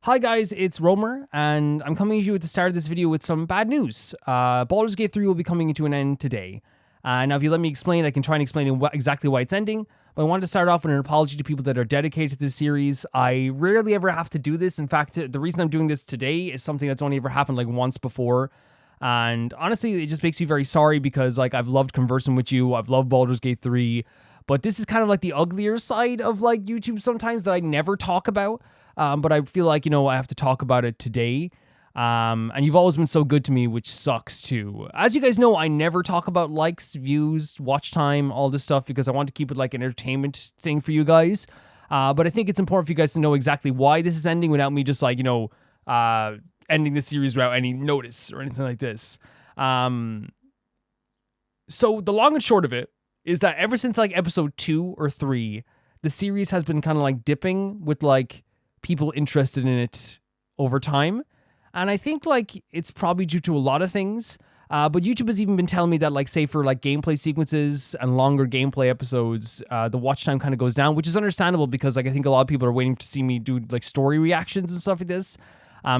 Hi guys, it's Romer, and I'm coming to you at the start of this video with some bad news. Baldur's Gate 3 will be coming to an end today. Now if you let me explain, I can try and explain exactly why it's ending, but I wanted to start off with an apology to people that are dedicated to this series. I rarely ever have to do this. In fact, the reason I'm doing this today is something that's only ever happened like once before. And honestly, it just makes me very sorry because like I've loved conversing with you. I've loved Baldur's Gate 3, but this is kind of like the uglier side of like YouTube sometimes that I never talk about. But I feel like, I have to talk about it today. And you've always been so good to me, which sucks too. As you guys know, I never talk about likes, views, watch time, all this stuff because I want to keep it like an entertainment thing for you guys. But I think it's important for you guys to know exactly why this is ending without me just like, ending the series without any notice or anything like this. So the long and short of it is that ever since like episode 2 or 3, the series has been kind of like dipping with like people interested in it over time. And I think like it's probably due to a lot of things. But YouTube has even been telling me that like say for like gameplay sequences and longer gameplay episodes, the watch time kind of goes down, which is understandable because like I think a lot of people are waiting to see me do like story reactions and stuff like this.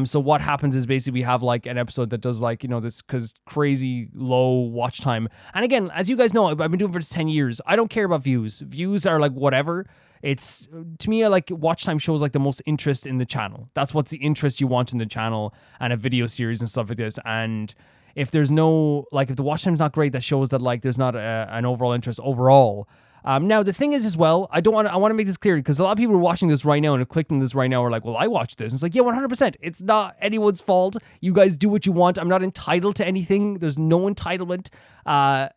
So what happens is basically we have like an episode that does like, this cause crazy low watch time. And again, as you guys know, I've been doing it for 10 years. I don't care about views. Views are like whatever. It's to me, I like watch time shows like the most interest in the channel. That's what's the interest you want in the channel and a video series and stuff like this. And if there's no, like if the watch time's not great, that shows that like there's not an overall interest overall. Now the thing is as well, I want to make this clear because a lot of people are watching this right now and are clicking this right now are like, well, I watched this. And it's like, yeah, 100%. It's not anyone's fault. You guys do what you want. I'm not entitled to anything. There's no entitlement.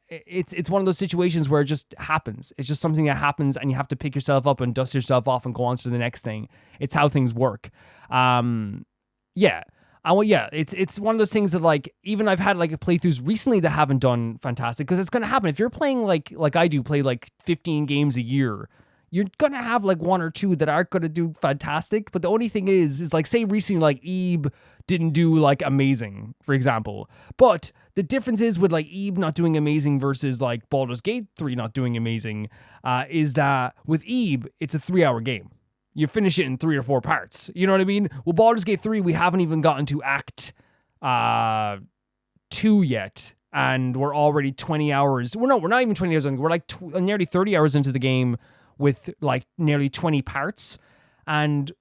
It's one of those situations where it just happens. It's just something that happens and you have to pick yourself up and dust yourself off and go on to the next thing. It's how things work. Yeah. It's one of those things that like even I've had like playthroughs recently that haven't done fantastic because it's gonna happen if you're playing like I do play like 15 games a year. You're gonna have like one or two that aren't gonna do fantastic. But the only thing is like say recently like Ebe didn't do like amazing, for example. But the difference is with like Ebe not doing amazing versus like Baldur's Gate 3 not doing amazing, is that with Ebe it's a 3-hour game. You finish it in 3 or 4 parts. You know what I mean? Well, Baldur's Gate 3, we haven't even gotten to Act 2 yet. And we're already 20 hours. Well, no, we're not even 20 hours. We're like nearly 30 hours into the game with like nearly 20 parts. And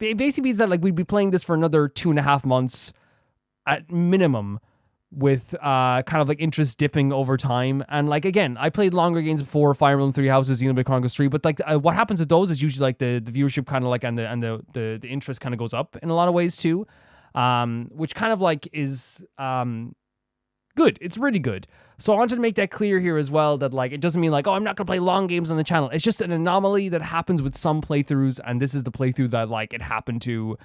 it basically means that like we'd be playing this for another 2.5 months at minimum with kind of like interest dipping over time. And like again, I played longer games before, Fire Emblem Three Houses, Xenoblade Chronicles 3, but like what happens with those is usually like the viewership kind of like and the interest kind of goes up in a lot of ways too, which kind of like is good. It's really good. So I wanted to make that clear here as well, that like it doesn't mean like, oh, I'm not gonna play long games on the channel. It's just an anomaly that happens with some playthroughs, and this is the playthrough that like it happened to.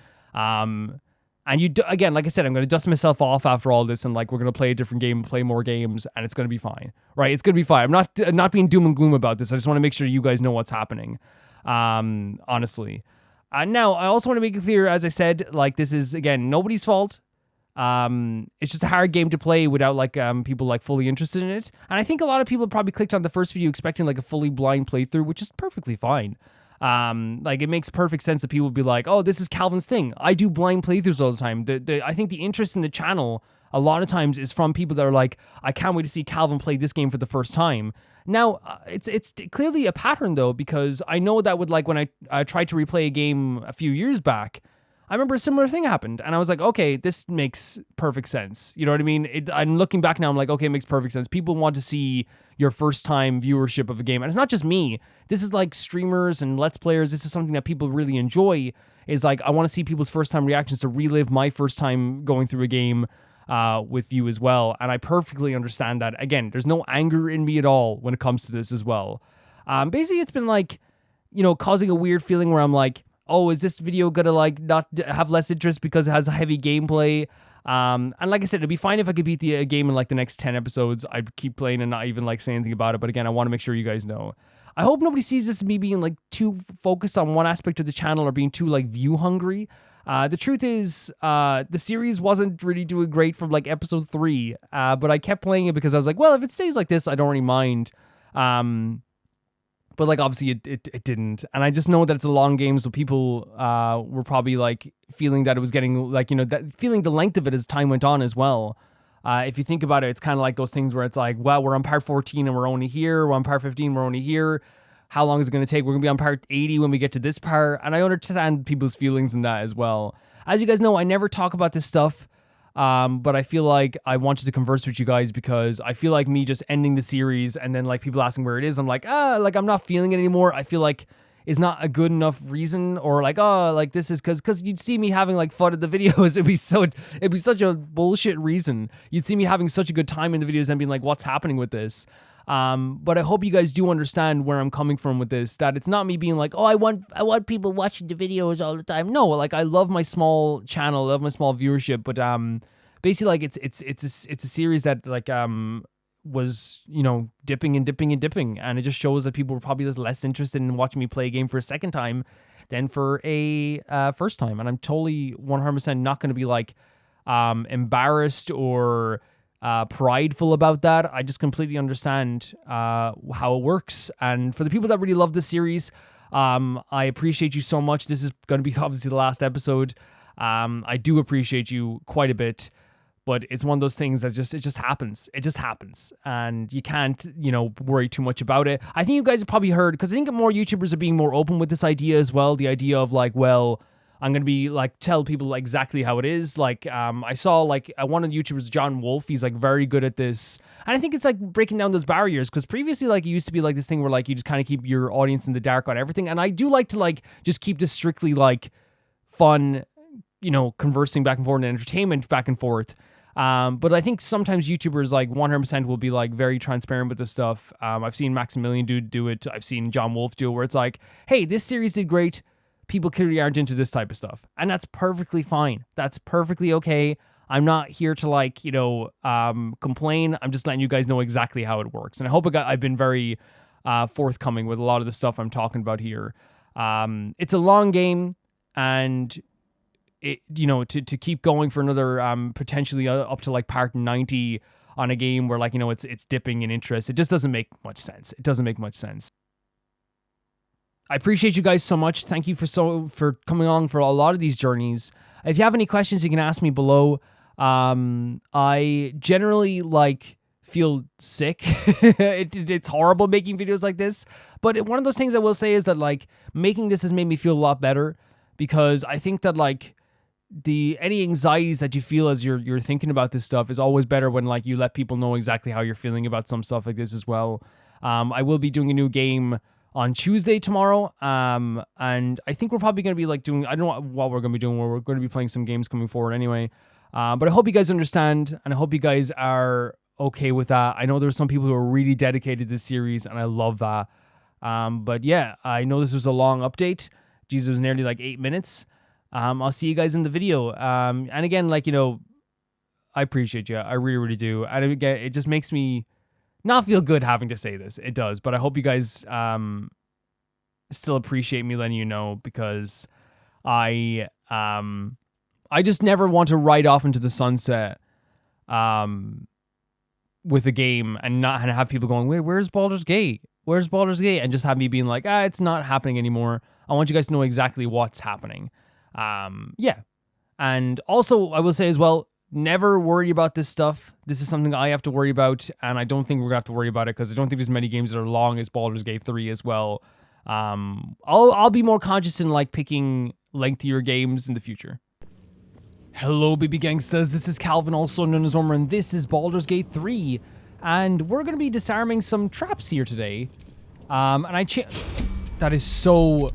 And again, like I said, I'm going to dust myself off after all this, and like we're going to play a different game, play more games, and it's going to be fine, right? It's going to be fine. I'm not being doom and gloom about this. I just want to make sure you guys know what's happening, honestly. Now, I also want to make it clear, as I said, like this is, again, nobody's fault. It's just a hard game to play without like people like fully interested in it. And I think a lot of people probably clicked on the first video expecting like a fully blind playthrough, which is perfectly fine. Like it makes perfect sense that people would be like, oh, this is Calvin's thing. I do blind playthroughs all the time. I think the interest in the channel a lot of times is from people that are like, I can't wait to see Calvin play this game for the first time. Now, it's clearly a pattern though, because I know that with like when I tried to replay a game a few years back, I remember a similar thing happened, and I was like, okay, this makes perfect sense. You know what I mean? I'm looking back now, I'm like, okay, it makes perfect sense. People want to see your first-time viewership of a game, and it's not just me. This is like streamers and Let's Players. This is something that people really enjoy, is like, I want to see people's first-time reactions to relive my first time going through a game with you as well, and I perfectly understand that. Again, there's no anger in me at all when it comes to this as well. Basically, it's been like, causing a weird feeling where I'm like, oh, is this video gonna like not have less interest because it has a heavy gameplay? And like I said, it'd be fine if I could beat the game in like the next 10 episodes. I'd keep playing and not even like say anything about it. But again, I want to make sure you guys know. I hope nobody sees this as me being like too focused on one aspect of the channel or being too like view hungry. The truth is, the series wasn't really doing great from like episode 3. But I kept playing it because I was like, well, if it stays like this, I don't really mind. But But like obviously it didn't, and I just know that it's a long game, so people were probably like feeling that it was getting like, you know, that feeling the length of it as time went on as well. If you think about it, it's kind of like those things where it's like, well, we're on part 14 and we're only here. We're on part 15, we're only here. How long is it going to take? We're going to be on part 80 when we get to this part. And I understand people's feelings in that as well. As you guys know, I never talk about this stuff. But I feel like I wanted to converse with you guys because I feel like me just ending the series and then like people asking where it is, I'm like, like I'm not feeling it anymore. I feel like is not a good enough reason, or like, like this is because you'd see me having like fun at the videos. It'd be such a bullshit reason. You'd see me having such a good time in the videos and being like, what's happening with this? But I hope you guys do understand where I'm coming from with this, that it's not me being like, I want people watching the videos all the time. No, like I love my small channel, I love my small viewership, but basically like it's a series that like was, you know, dipping and dipping and dipping, and it just shows that people were probably just less interested in watching me play a game for a second time than for a first time. And I'm totally 100% not going to be like embarrassed or prideful about that. I just completely understand how it works. And for the people that really love this series, I appreciate you so much. This is going to be obviously the last episode. I do appreciate you quite a bit, but it's one of those things that it just happens. It just happens, and you can't, you know, worry too much about it. I think you guys have probably heard, because I think more YouTubers are being more open with this idea as well. The idea of like, well, I'm going to be like, tell people like exactly how it is. Like, I saw like one of the YouTubers, John Wolf, he's like very good at this. And I think it's like breaking down those barriers, because previously like it used to be like this thing where like you just kind of keep your audience in the dark on everything. And I do like to like just keep this strictly like fun, you know, conversing back and forth and entertainment back and forth. But I think sometimes YouTubers like 100% will be like very transparent with this stuff. I've seen Maximilian do it. I've seen John Wolf do it, where it's like, hey, this series did great. People clearly aren't into this type of stuff. And that's perfectly fine. That's perfectly okay. I'm not here to like, you know, complain. I'm just letting you guys know exactly how it works. And I hope I've been very forthcoming with a lot of the stuff I'm talking about here. It's a long game, and it, you know, to keep going for another potentially up to like part 90 on a game where like, you know, it's dipping in interest, it just doesn't make much sense. It doesn't make much sense. I appreciate you guys so much. Thank you for coming along for a lot of these journeys. If you have any questions, you can ask me below. I generally like feel sick. It's horrible making videos like this, but one of those things I will say is that like making this has made me feel a lot better, because I think that like any anxieties that you feel as you're thinking about this stuff is always better when like you let people know exactly how you're feeling about some stuff like this as well. I will be doing a new game on Tuesday tomorrow, and I think we're probably going to be like doing, I don't know what we're going to be doing, where we're going to be playing some games coming forward anyway. But I hope you guys understand, and I hope you guys are okay with that. I know there's some people who are really dedicated to this series, and I love that. But yeah, I know this was a long update. Jesus, it was nearly like 8 minutes. I'll see you guys in the video. And again, like, you know, I appreciate you. I really, really do. And again, it just makes me not feel good having to say this. It does. But I hope you guys still appreciate me letting you know, because I just never want to ride off into the sunset with a game and not have people going, wait, where's Baldur's Gate? Where's Baldur's Gate? And just have me being like, it's not happening anymore. I want you guys to know exactly what's happening. Yeah. And also, I will say as well, never worry about this stuff. This is something I have to worry about, and I don't think we're gonna have to worry about it, because I don't think there's many games that are long as Baldur's Gate 3 as well. I'll be more conscious in like picking lengthier games in the future. Hello, baby gangsters. This is Calvin, also known as Ormer, and this is Baldur's Gate 3. And we're gonna be disarming some traps here today. That is so.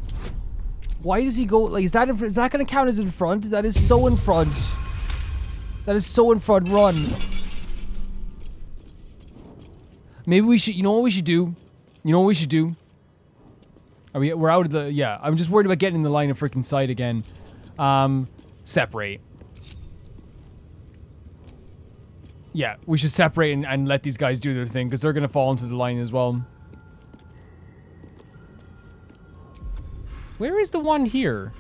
Why does he go like? Is that gonna count as in front? That is so in front. That is so in front. Run. Maybe we should. You know what we should do? You know what we should do? We're out of the. Yeah, I'm just worried about getting in the line of freaking sight again. Separate. Yeah, we should separate and let these guys do their thing, because they're gonna fall into the line as well. Where is the one here?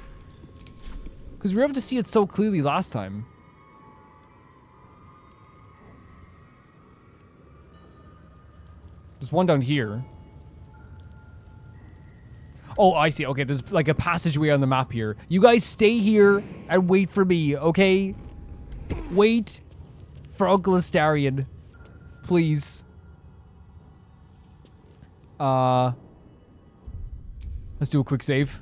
Because we were able to see it so clearly last time. There's one down here. Oh, I see. Okay, there's like a passageway on the map here. You guys stay here and wait for me, okay? Wait for Uncle Astarion. Please. Let's do a quick save.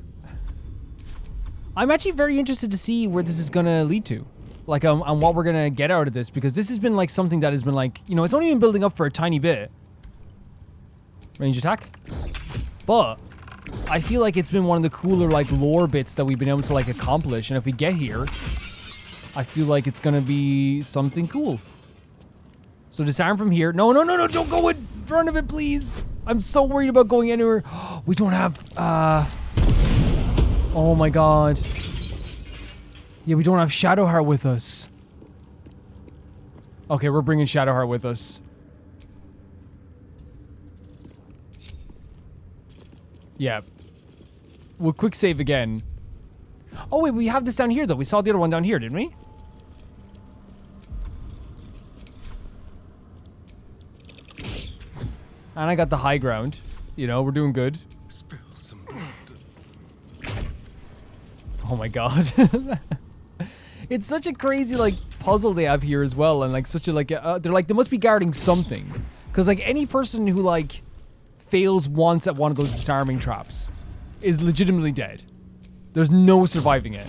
I'm actually very interested to see where this is gonna lead to. Like, on what we're gonna get out of this, because this has been like something that has been like, you know, it's only been building up for a tiny bit. Range attack. But I feel like it's been one of the cooler like lore bits that we've been able to like accomplish, and if we get here, I feel like it's gonna be something cool. So disarm from here. No, don't go in front of it, please. I'm so worried about going anywhere. We don't have, oh my god. Yeah, we don't have Shadowheart with us. Okay, we're bringing Shadowheart with us. Yeah. We'll quick save again. Oh wait, we have this down here though. We saw the other one down here, didn't we? And I got the high ground. You know, we're doing good. Spill some blood. Oh my god. It's such a crazy like puzzle they have here as well, and like such a like they're like they must be guarding something, because like any person who like fails once at one of those disarming traps is legitimately dead. There's no surviving it.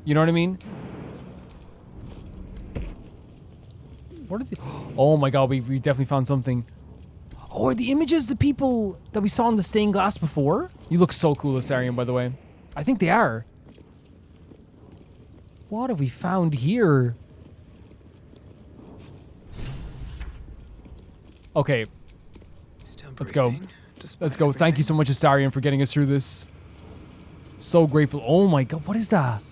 You know what I mean? What are the? Oh my god, we definitely found something. Oh, are the images the people that we saw in the stained glass before? You look so cool, Astarion, by the way. I think they are. What have we found here? Okay. Let's go. Let's go. Thank you so much, Astarion, for getting us through this. So grateful. Oh my god, what is that?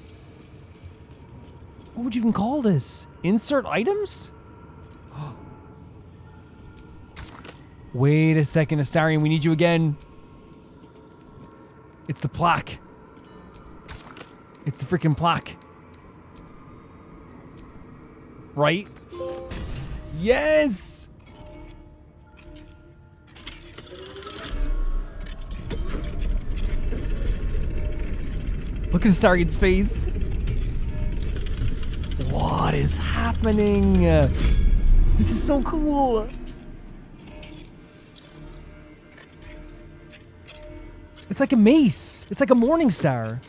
What would you even call this? Insert items? Wait a second, Astarion, we need you again. It's the plaque. It's the freaking plaque. Right? Yes! Look at Astarion's face. What is happening? This is so cool. It's like a mace. It's like a morning star.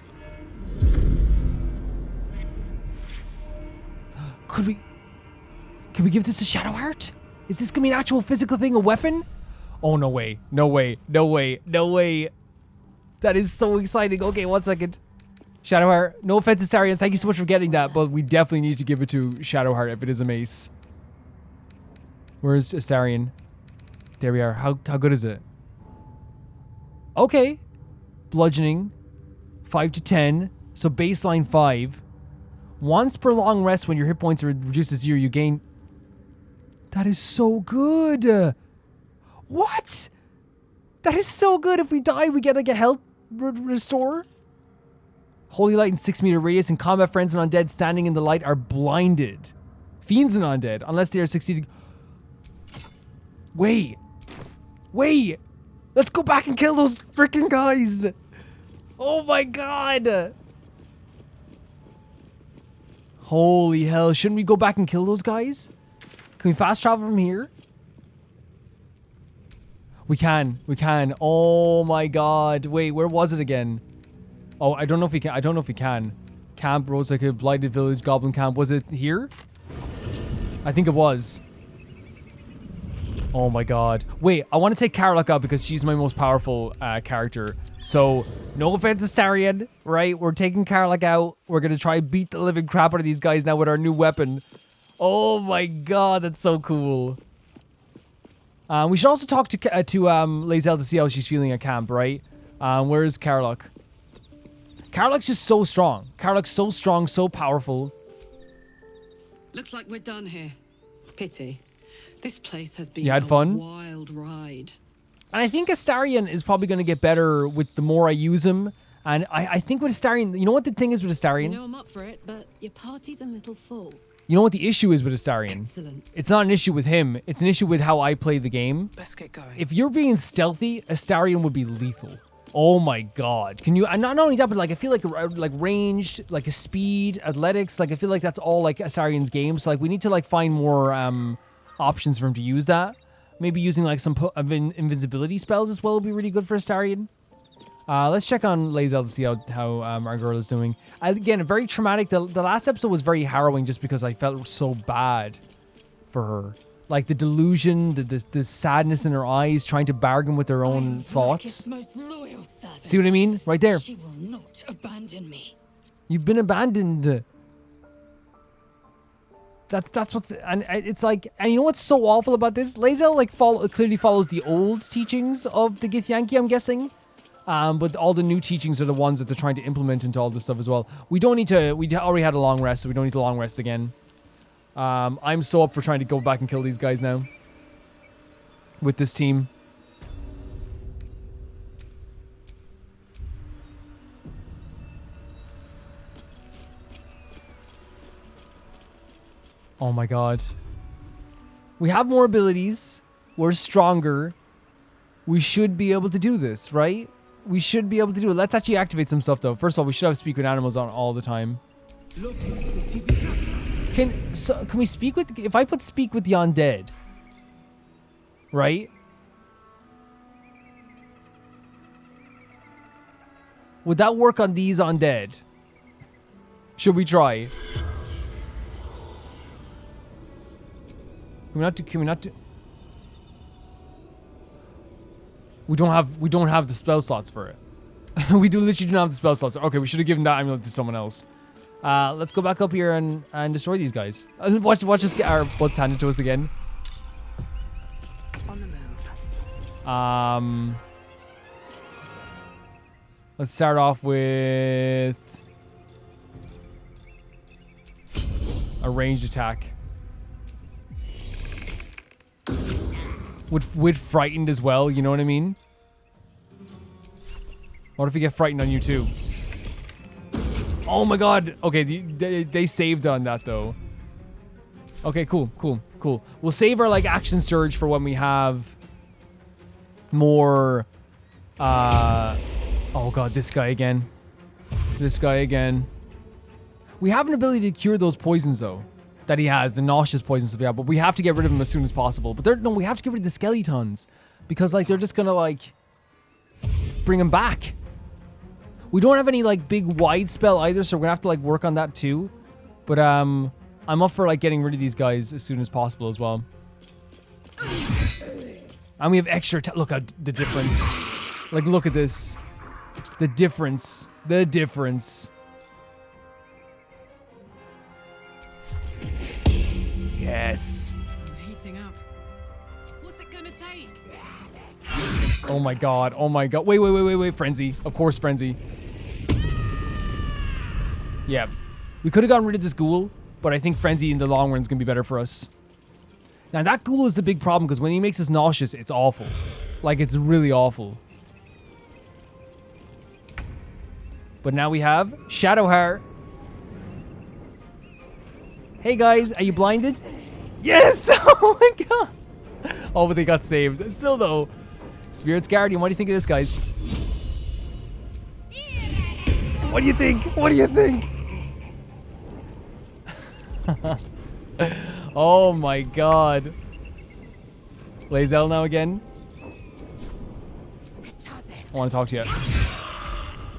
Can we give this a Shadowheart? Is this gonna be an actual physical thing, a weapon? Oh, no way. No way. No way. No way. That is so exciting. Okay, 1 second. Shadowheart. No offense, Astarion. Thank you so much for getting that, but we definitely need to give it to Shadowheart if it is a mace. Where's Astarion? There we are. How good is it? Okay. Bludgeoning. 5 to 10. So baseline 5. Once per long rest, when your hit points are reduced to 0, you gain... That is so good. What? That is so good. If we die, we get like a health restore. Holy light in 6-meter radius, and combat friends and undead standing in the light are blinded. Fiends and undead, unless they are succeeding. Wait. Let's go back and kill those freaking guys. Oh my god. Holy hell. Shouldn't we go back and kill those guys? Can we fast travel from here? We can. Oh my god. Wait, where was it again? Oh, I don't know if we can. Camp, roads like a blighted village, goblin camp. Was it here? I think it was. Oh my god. Wait, I want to take Karlach out because she's my most powerful character. So, no offense to Astarion, right? We're taking Karlach out. We're going to try and beat the living crap out of these guys now with our new weapon. Oh my god, that's so cool. We should also talk to Lae'zel to see how she's feeling at camp, right? Where's Karlach? Karlach's just so strong. Karlach's so strong, so powerful. Looks like we're done here. Pity. This place has been You had fun? a wild ride. And I think Astarion is probably going to get better with the more I use him. And I think with Astarion, you know what the thing is with Astarion? You know I'm up for it, but your party's a little full. You know what the issue is with Astarion? Excellent. It's not an issue with him. It's an issue with how I play the game. Let's get going. If you're being stealthy, Astarion would be lethal. Oh my god. Can you, and not only that, but like I feel like ranged, like a speed, athletics, like I feel like that's all like Astarion's game. So like we need to like find more options for him to use that. Maybe using like some invincibility spells as well would be really good for Astarion. Let's check on Lae'zel to see how our girl is doing. Again, very traumatic. The last episode was very harrowing just because I felt so bad for her. Like the delusion, the sadness in her eyes, trying to bargain with her own thoughts. Most loyal servant. See what I mean? Right there. She will not abandon me. You've been abandoned. That's what's, and it's like, and you know what's so awful about this? Lae'zel like clearly follows the old teachings of the Githyanki, I'm guessing. But all the new teachings are the ones that they're trying to implement into all this stuff as well. We don't need to, we already had a long rest, so we don't need to long rest again. I'm so up for trying to go back and kill these guys now. With this team. Oh my god. We have more abilities. We're stronger. We should be able to do this, right? We should be able to do it. Let's actually activate some stuff though. First of all, we should have speak with animals on all the time. Can we speak with, if I put speak with the undead, right? Would that work on these undead? Should we try? Can we not do? We don't have the spell slots for it. We literally don't have the spell slots. Okay, we should have given that amulet to someone else. Let's go back up here and destroy these guys. Watch us get our butts handed to us again. On the move. Let's start off with a ranged attack. With frightened as well, you know what I mean? What if we get frightened on you too? Oh my god. Okay, they saved on that though. Okay, cool. We'll save our like action surge for when we have more oh god, this guy again. We have an ability to cure those poisons though. That he has, the nauseous poisons stuff, yeah, but we have to get rid of him as soon as possible. But we have to get rid of the skeletons. Because like they're just gonna like bring him back. We don't have any like big wide spell either, so we're gonna have to like work on that too. But I'm up for like getting rid of these guys as soon as possible as well. And we have extra look at the difference. Like look at this. The difference. Yes. I'm heating up. What's it gonna take? Oh my god. Wait. Frenzy. Of course, Frenzy. Yeah. We could have gotten rid of this ghoul, but I think Frenzy in the long run is going to be better for us. Now, that ghoul is the big problem, because when he makes us nauseous, it's awful. Like, it's really awful. But now we have Shadowheart. Hey guys, are you blinded? Yes! Oh my god! Oh, but they got saved. Still though. Spirit's Guardian, what do you think of this, guys? What do you think? Oh my god. Lae'zel now again. I want to talk to you.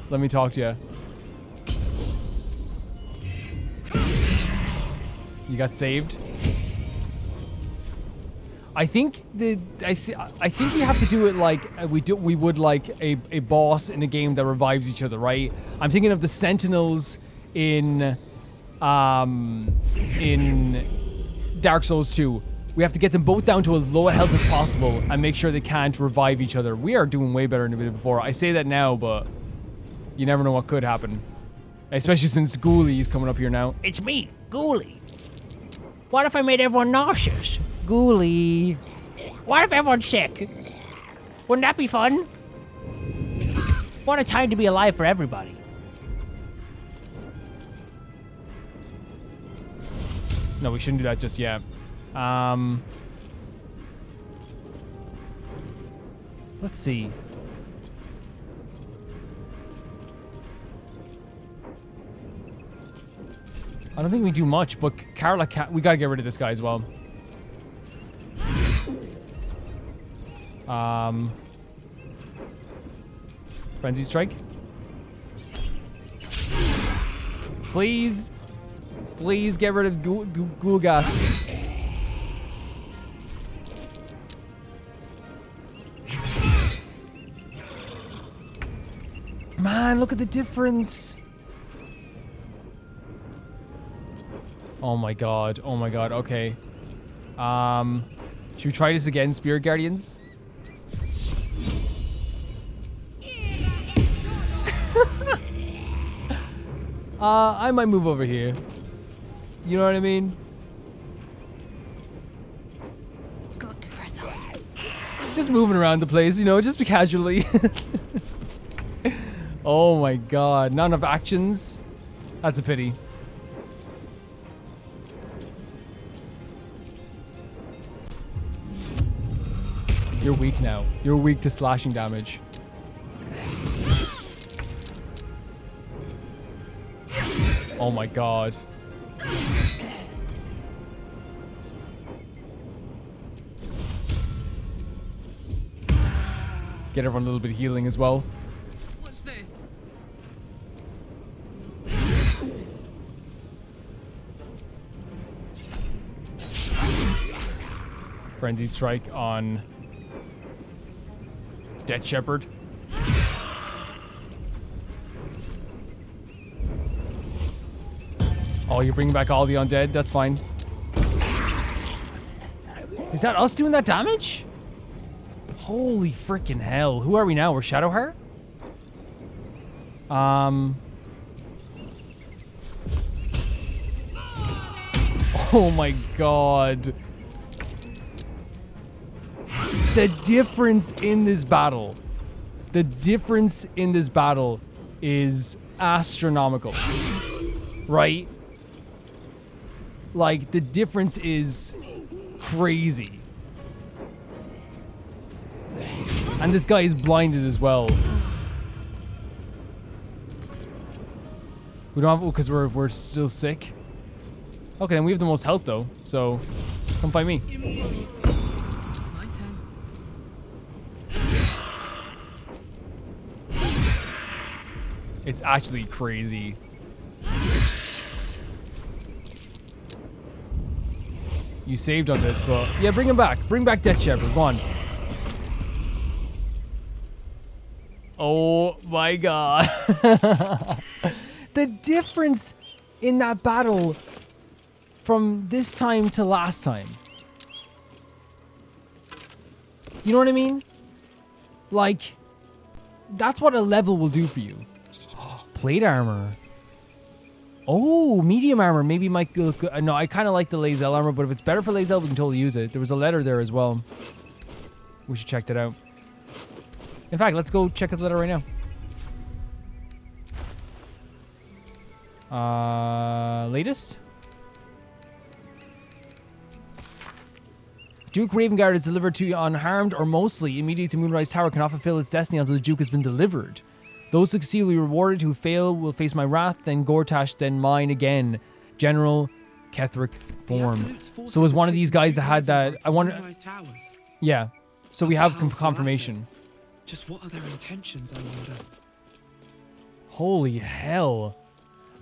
Let me talk to you. You got saved. I think I think we have to do it like we would like a boss in a game that revives each other, right? I'm thinking of the Sentinels in Dark Souls 2. We have to get them both down to as low a health as possible and make sure they can't revive each other. We are doing way better than we did before. I say that now, but you never know what could happen. Especially since Ghoulie is coming up here now. It's me, Ghoulie. What if I made everyone nauseous? Ghoulie. What if everyone's sick? Wouldn't that be fun? What a time to be alive for everybody. No, we shouldn't do that just yet. Let's see. I don't think we do much, but Carla we gotta get rid of this guy as well. Frenzy strike. Please. Please get rid of ghoul gas. Man, look at the difference. Oh my god. Oh my god. Okay. Should we try this again, Spirit Guardians? I might move over here. You know what I mean? Got to press on. Just moving around the place, you know, just casually. Oh my god, not enough actions. That's a pity. You're weak now. You're weak to slashing damage. Oh my god. Get everyone a little bit of healing as well. What's this? Frenzied strike on Death Shepherd. Oh, you're bringing back all the undead? That's fine. Is that us doing that damage? Holy freaking hell. Who are we now? We're Shadowheart? Oh my god. The difference in this battle. The difference in this battle is astronomical. Right? Like, the difference is crazy. And this guy is blinded as well. We don't have, because we're still sick. Okay, then we have the most health though, so come fight me. My turn. It's actually crazy. You saved on this, but yeah, bring him back. Bring back Death Shepherd. Go on. Oh my god. The difference in that battle from this time to last time. You know what I mean? Like, that's what a level will do for you. Plate armor. Oh, medium armor. Maybe might look good. No, I kind of like the Lae'zel armor, but if it's better for Lae'zel, we can totally use it. There was a letter there as well. We should check that out. In fact, let's go check the letter right now. Latest? Duke Ravengard is delivered to you unharmed or mostly immediately to Moonrise Tower cannot fulfill its destiny until the Duke has been delivered. Those who succeed will be rewarded, who fail will face my wrath, then Gortash, then mine again. General Ketheric form. So was one of these guys that had that, I wonder, yeah. So we have confirmation. Just what are their intentions, I wonder? Holy hell.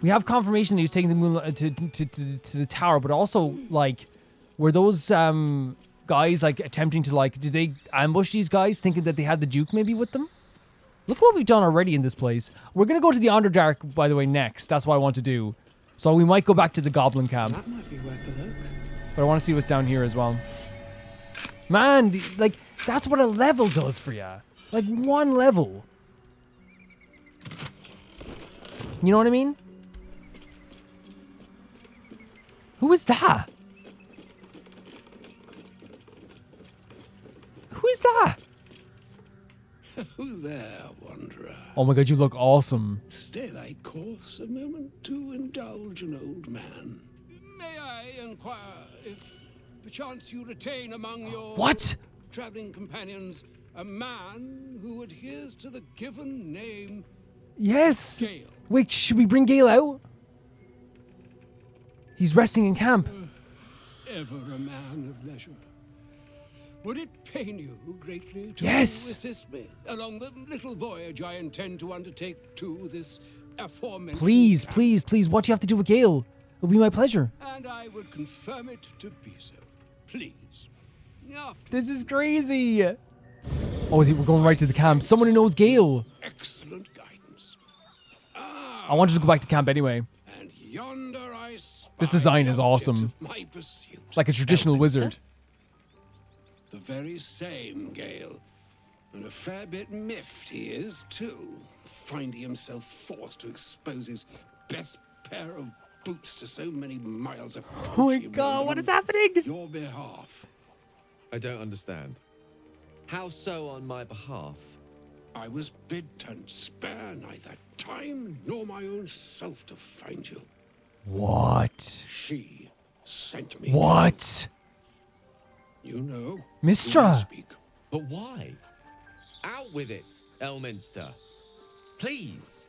We have confirmation that he was taking the moon to the tower, but also, like, were those guys, like, attempting to, like, did they ambush these guys thinking that they had the Duke maybe with them? Look what we've done already in this place. We're going to go to the Underdark, by the way, next. That's what I want to do. So we might go back to the Goblin camp. That might be worth a look. But I want to see what's down here as well. Man, like, that's what a level does for you. Like, one level. You know what I mean? Who is that? Who is that? Who there, wanderer? Oh my god, you look awesome. Stay thy course a moment to indulge an old man. May I inquire if perchance you retain among your What? traveling companions a man who adheres to the given name Yes. Gale? Wait, should we bring Gale out? He's resting in camp. Ever a man of leisure. Would it pain you greatly to Yes. assist me along the little voyage I intend to undertake to this aforementioned Please, camp? please, please. What do you have to do with Gale? It'll be my pleasure. And I would confirm it to be so. Please. After This is crazy. Oh, we're going right to the camp. Someone who knows Gale. excellent guidance. I wanted to go back to camp anyway. And yonder I spy This design the is object awesome. of my pursuit. Like a traditional Elminster? wizard. The very same, Gale. And a fair bit miffed he is, too. Finding himself forced to expose his best pair of boots to so many miles of Oh my country god, road what on is happening? your behalf. I don't understand. How so on my behalf? I was bid to spare neither time nor my own self to find you. What? She sent me. What? You know. Mistra. who I speak. But why? Out with it, Elminster. Please.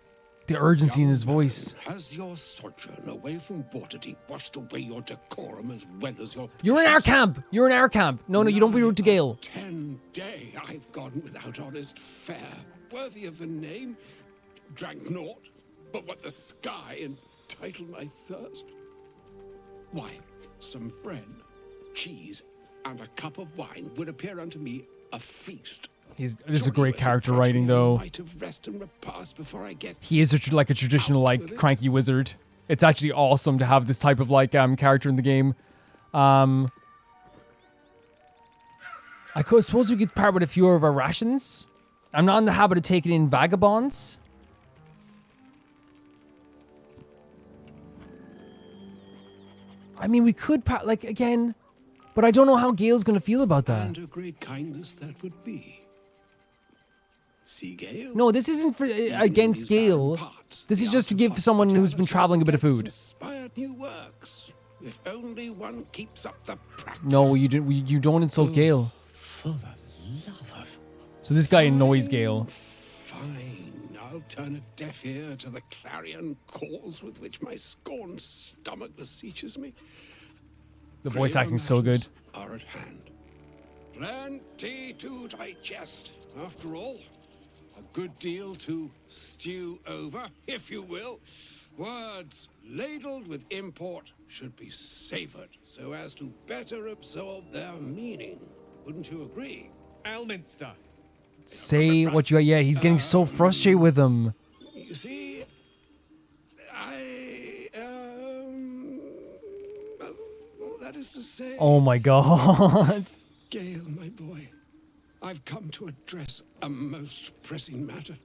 The urgency in his Young voice. man, has your sojourn away from Waterdeep washed away your decorum as well as your You're in our patience? camp. You're in our camp. No, you don't be rude to Gale. 10 day I've gone without honest fare, worthy of the name. Drank naught, but what the sky entitled my thirst. Why, some bread, cheese, and a cup of wine would appear unto me a feast. This is a Surely great when you character approach writing, me, I though. might have rest and repast before I get. He is like a traditional, like, cranky wizard. It's actually awesome to have this type of, like, character in the game. I suppose we could part with a few of our rations. I'm not in the habit of taking in vagabonds. I mean, we could part, like, again, but I don't know how Gale's gonna feel about that. And a great kindness that would be. See, Gale? No, this isn't for Even in against these barren Gale. parts, This the is just to art give of someone who's been hospitality traveling a bit of gets food. Inspired new works. If only one keeps up the practice. No, you don't insult Gale. For the love of. So this guy annoys Gale. Fine. I'll turn a deaf ear to the clarion calls with which my scorned stomach beseeches me. The voice Graver acting's so good. matters are at hand. Plenty to digest, after all. A good deal to stew over, if you will. Words ladled with import should be savored so as to better absorb their meaning. Wouldn't you agree? Elminster. Say what you. Yeah, he's getting so frustrated with him. You see, that is to say, Oh my god. Gale, my boy, I've come to address a most pressing matter.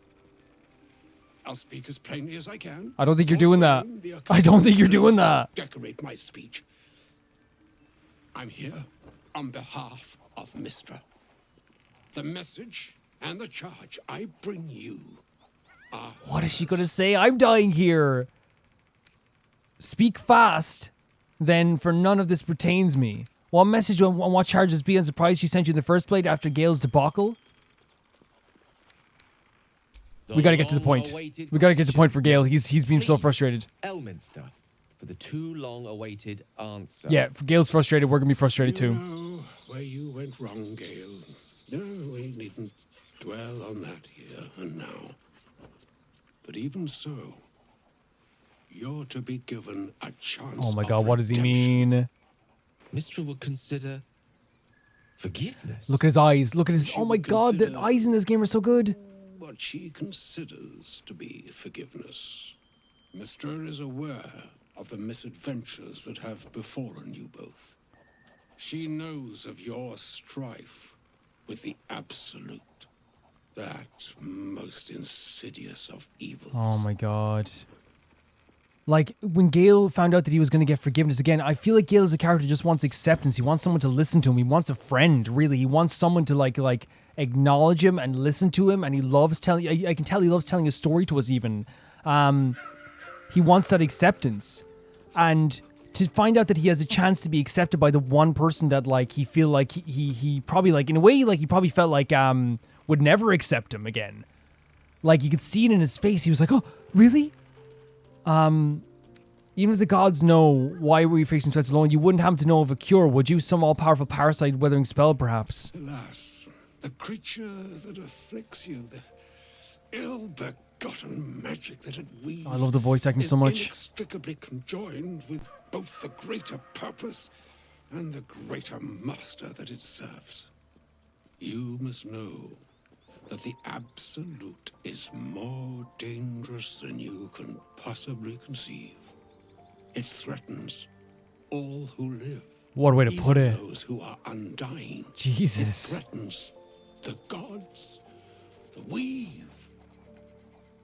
I'll speak as plainly as I can. I don't think you're doing that. forswearing the I don't think you're doing accustomed that. Decorate my speech. I'm here on behalf of Mistra. The message and the charge I bring you are What is she gonna say? I'm dying here. Speak fast, then, for none of this pertains me. What message and what charges be on surprise she sent you in the first place after Gale's debacle? We gotta get to the point. long-awaited We gotta get to the point for Gale. question. He's been so Please, frustrated. Elminster, for the too long-awaited answer. Yeah, if Gale's frustrated, we're gonna be frustrated You too. know where you went wrong, Gale. No, we needn't dwell on that here and now. But even so, you're to be given a chance. Oh my of god, what does he redemption. mean? Mistra would consider forgiveness. Look at his eyes. Look at his. She Oh my would god, the consider- eyes in this game are so good. What she considers to be forgiveness. Mr. is aware of the misadventures that have befallen you both. She knows of your strife with the Absolute, that most insidious of evils. Oh my god. Like, when Gale found out that he was going to get forgiveness again, I feel like Gale as a character just wants acceptance. He wants someone to listen to him. He wants a friend, really. He wants someone to, like acknowledge him and listen to him. And he loves telling... I can tell he loves telling a story to us, even. He wants that acceptance. And to find out that he has a chance to be accepted by the one person that, like, he feel like he probably, like, in a way, like, he probably felt like would never accept him again. Like, you could see it in his face. He was like, oh, really? Even if the gods know why we're facing threats alone, you wouldn't happen to know of a cure, would you? Some all-powerful parasite weathering spell, perhaps? Alas, the creature that afflicts you, the ill-begotten magic that it weaves, I love the voice acting is so much. inextricably conjoined with both the greater purpose and the greater master that it serves. You must know that the Absolute is more dangerous than you can possibly conceive. It threatens all who live. What a way to even put it. those who are undying. Jesus. It threatens the gods, the weave,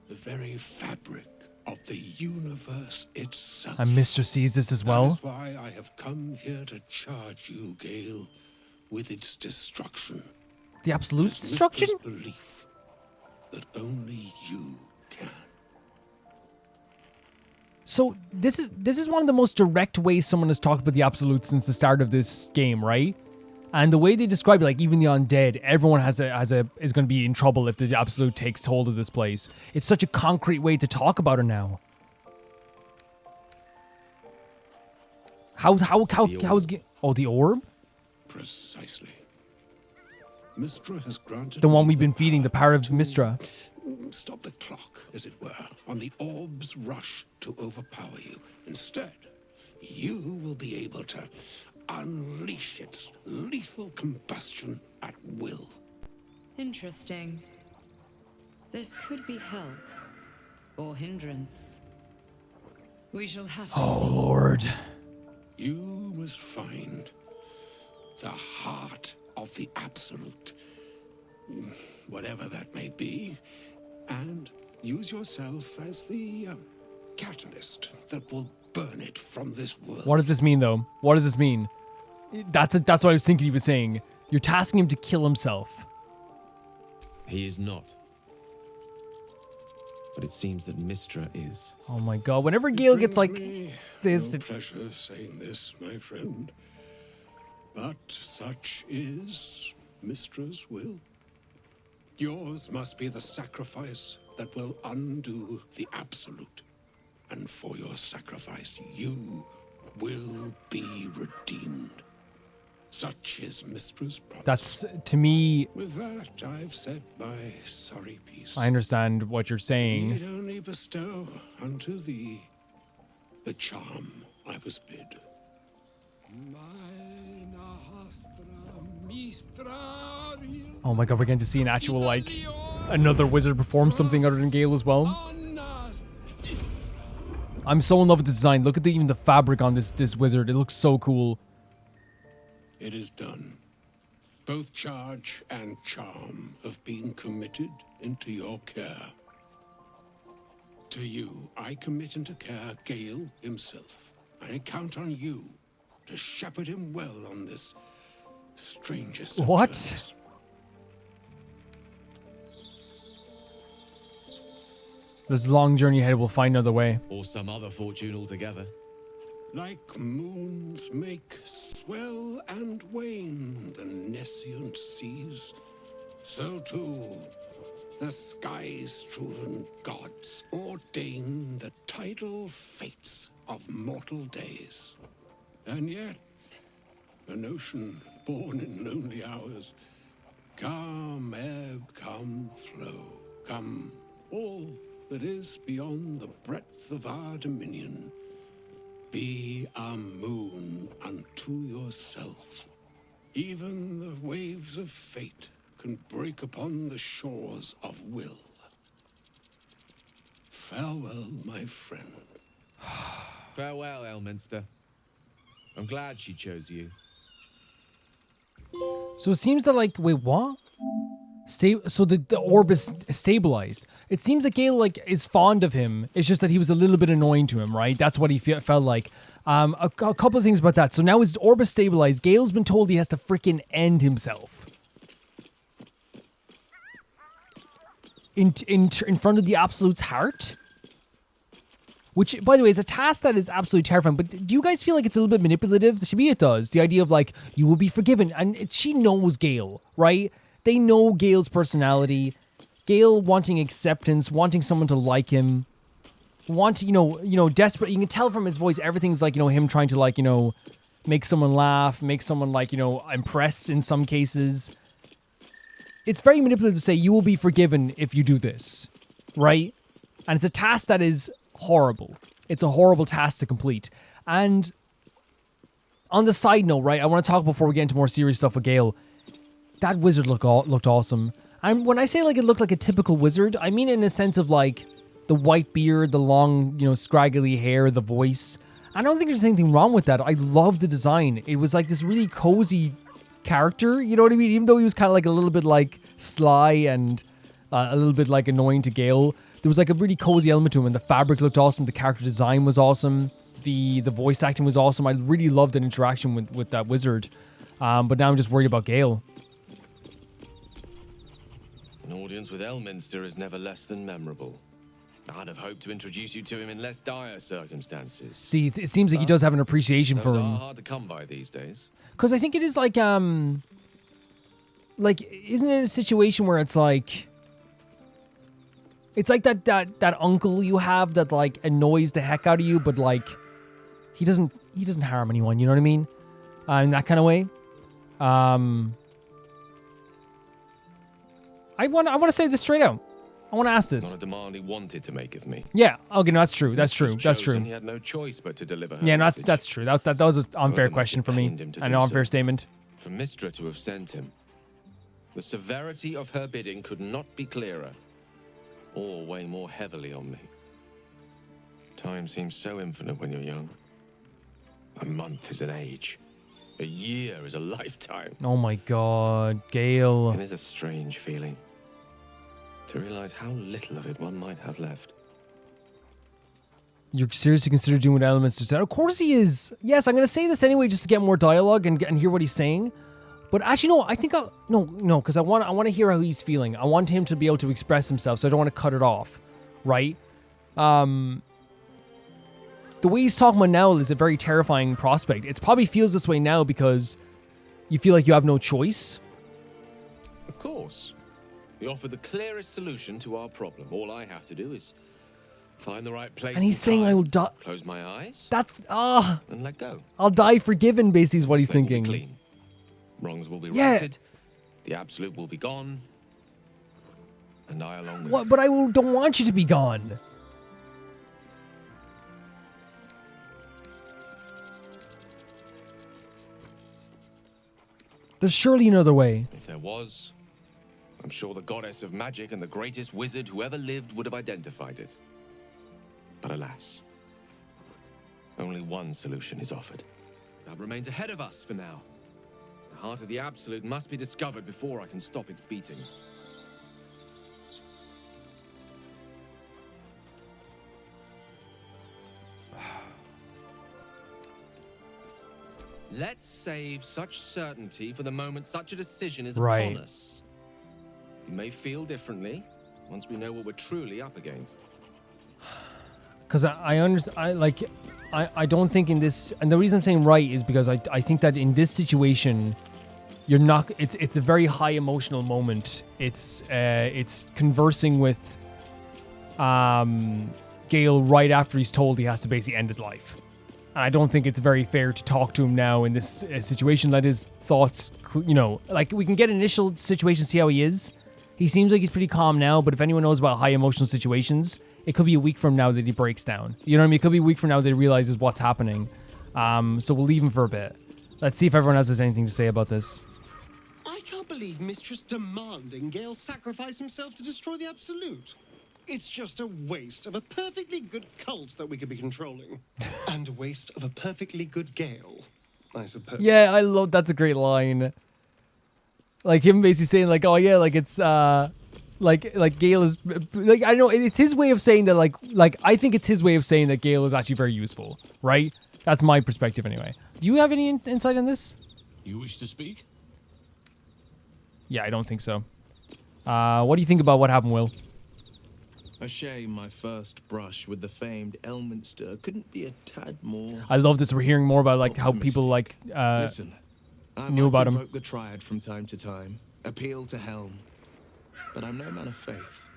the very fabric of the universe itself. And Mistress sees this as well? That is why I have come here to charge you, Gale, with its destruction. The Absolute's This destruction? mistress' belief that only you can. So this is one of the most direct ways someone has talked about the Absolute since the start of this game, right? And the way they describe it, like even the undead, everyone is going to be in trouble if the Absolute takes hold of this place. It's such a concrete way to talk about it now. How's the orb? Precisely. Mistra has granted The one me we've been feeding, the power of to Mistra. Stop the clock, as it were, on the orb's rush to overpower you. Instead, you will be able to unleash its lethal combustion at will. Interesting. This could be help or hindrance. We shall have to Oh, see. Lord. You must find the heart of the Absolute, whatever that may be, and use yourself as the catalyst that will burn it from this world. What does this mean, though? What does this mean? That's what I was thinking he was saying. You're tasking him to kill himself. He is not. But it seems that Mistra is. Oh my god. Whenever Gale gets like Me this, no pleasure saying this, my friend. But such is Mistra's will. Yours must be the sacrifice that will undo the Absolute. And for your sacrifice, you will be redeemed. Such is Mistra's promise. that's, to me, With that, I've said my sorry piece. I understand what you're saying. Need only bestow unto thee the charm I was bid. Oh my god, we're getting to see an actual, like, another wizard perform something other than Gale as well. I'm so in love with the design. Look at even the fabric on this wizard. It looks so cool. It is done. Both charge and charm have been committed into your care. To you, I commit into care Gale himself. I count on you to shepherd him well on this strangest of What? journeys. This long journey ahead, we'll find another way. Or some other fortune altogether. Like moons make swell and wane the nescient seas, so too the sky-strewn gods ordain the tidal fates of mortal days. And yet, an ocean born in lonely hours, come ebb, come flow, come all that is beyond the breadth of our dominion. Be a moon unto yourself. Even the waves of fate can break upon the shores of will. Farewell, my friend. Farewell, Elminster. I'm glad she chose you. So it seems that, like, wait, what? So the orb is stabilized. It seems that Gale, like, is fond of him. It's just that he was a little bit annoying to him, right? That's what he felt like. A couple of things about that. So now his orb is stabilized. Gale's been told he has to freaking end himself. In front of the Absolute's heart? Which, by the way, is a task that is absolutely terrifying. But do you guys feel like it's a little bit manipulative? To me, it does. The idea of, like, you will be forgiven. And she knows Gale, right? They know Gale's personality. Gale wanting acceptance, wanting someone to like him. want to, desperate. You can tell from his voice, everything's like, him trying to like, make someone laugh, make someone like, impress in some cases. It's very manipulative to say you will be forgiven if you do this, right? And it's a task that is horrible. It's a horrible task to complete. And on the side note, right, I want to talk before we get into more serious stuff with Gale. That wizard looked awesome. And when I say like it looked like a typical wizard, I mean in a sense of like the white beard, the long, scraggly hair, the voice. I don't think there's anything wrong with that. I love the design. It was like this really cozy character, you know what I mean? Even though he was kind of like a little bit like sly and a little bit like annoying to Gale, there was like a really cozy element to him, and the fabric looked awesome. The character design was awesome. The voice acting was awesome. I really loved an interaction with that wizard. But now I'm just worried about Gale. An audience with Elminster is never less than memorable. I'd have hoped to introduce you to him in less dire circumstances. See, it seems like he does have an appreciation for Those him. are hard to come by these days. Because I think it is like, isn't it a situation where it's like that uncle you have that like annoys the heck out of you, but like he doesn't harm anyone, you know what I mean? In that kind of way. I want to say this straight out. I want to ask this. Not a demand he wanted to make of me. Yeah. Okay. No, that's true. That's true. That's Chosen, true. He had no choice but to deliver her Yeah. No, message. that's true. That was an unfair However, question for me. pained him to An do unfair so. statement. For Mistra to have sent him, the severity of her bidding could not be clearer, or weigh more heavily on me. Time seems so infinite when you're young. A month is an age. A year is a lifetime. Oh my God, Gale. It is a strange feeling to realize how little of it one might have left. You're seriously consider doing what Elminster said? Of course he is. Yes, I'm going to say this anyway just to get more dialogue and hear what he's saying. But actually, no, I think no, because I want to hear how he's feeling. I want him to be able to express himself, so I don't want to cut it off, right? The way he's talking about now is a very terrifying prospect. It probably feels this way now because you feel like you have no choice. Of course. We offer the clearest solution to our problem. All I have to do is find the right place And he's saying, time, I will die. close my eyes, That's, and let go. I'll die forgiven, basically, is what he's Slate will be thinking. clean. Wrongs will be Yeah. righted. The absolute will be gone. And I along with What? But I don't want you to be gone. There's surely another way. If there was, I'm sure the goddess of magic and the greatest wizard who ever lived would have identified it. But alas, only one solution is offered. That remains ahead of us for now. The heart of the absolute must be discovered before I can stop its beating. Let's save such certainty for the moment such a decision is Right. upon us. We may feel differently once we know what we're truly up against. Because I understand, I don't think in this, and the reason I'm saying right is because I think that in this situation, you're not, it's a very high emotional moment. It's conversing with Gale right after he's told he has to basically end his life. And I don't think it's very fair to talk to him now in this situation. Let his thoughts, like we can get initial situation, see how he is. He seems like he's pretty calm now, but if anyone knows about high emotional situations, it could be a week from now that he breaks down. You know what I mean? It could be a week from now that he realizes what's happening. So we'll leave him for a bit. Let's see if everyone else has anything to say about this. I can't believe Mistress demanding Gale sacrifice himself to destroy the Absolute. It's just a waste of a perfectly good cult that we could be controlling. And a waste of a perfectly good Gale, I suppose. Yeah, I love, that's a great line. Like him basically saying like, oh yeah, like it's like Gale is like, I don't know, it's his way of saying that like I think it's his way of saying that Gale is actually very useful, right? That's my perspective anyway. Do you have any insight on this? You wish to speak? Yeah, I don't think so. What do you think about what happened, Will? A shame my first brush with the famed Elminster couldn't be a tad more. I love this. We're hearing more about like how people like Listen, I knew might about him. invoke the Triad from time to time, appeal to Helm, but I'm no man of faith.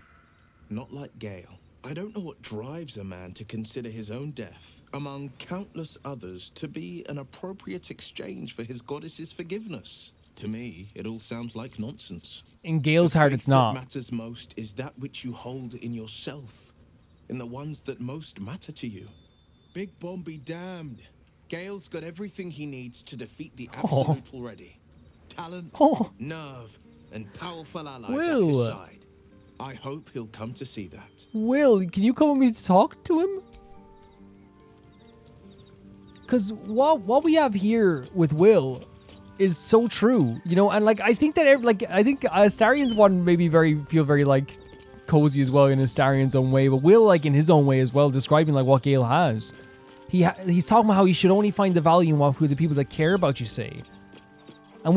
Not like Gale. I don't know what drives a man to consider his own death, among countless others, to be an appropriate exchange for his goddess's forgiveness. To me, it all sounds like nonsense. In Gale's The heart, faith it's not. What matters most is that which you hold in yourself, in the ones that most matter to you. Big Bomb be damned. Gale's got everything he needs to defeat the Absolute already. Talent, nerve, and powerful allies at his Will. side. I hope he'll come to see that. Will, can you come with me to talk to him? Because what we have here with Will is so true, you know, and like I think that I think Astarion's one maybe feel very like cozy as well in Astarion's own way, but Will like in his own way as well, describing like what Gale has. He's talking about how you should only find the value in who the people that care about you say. And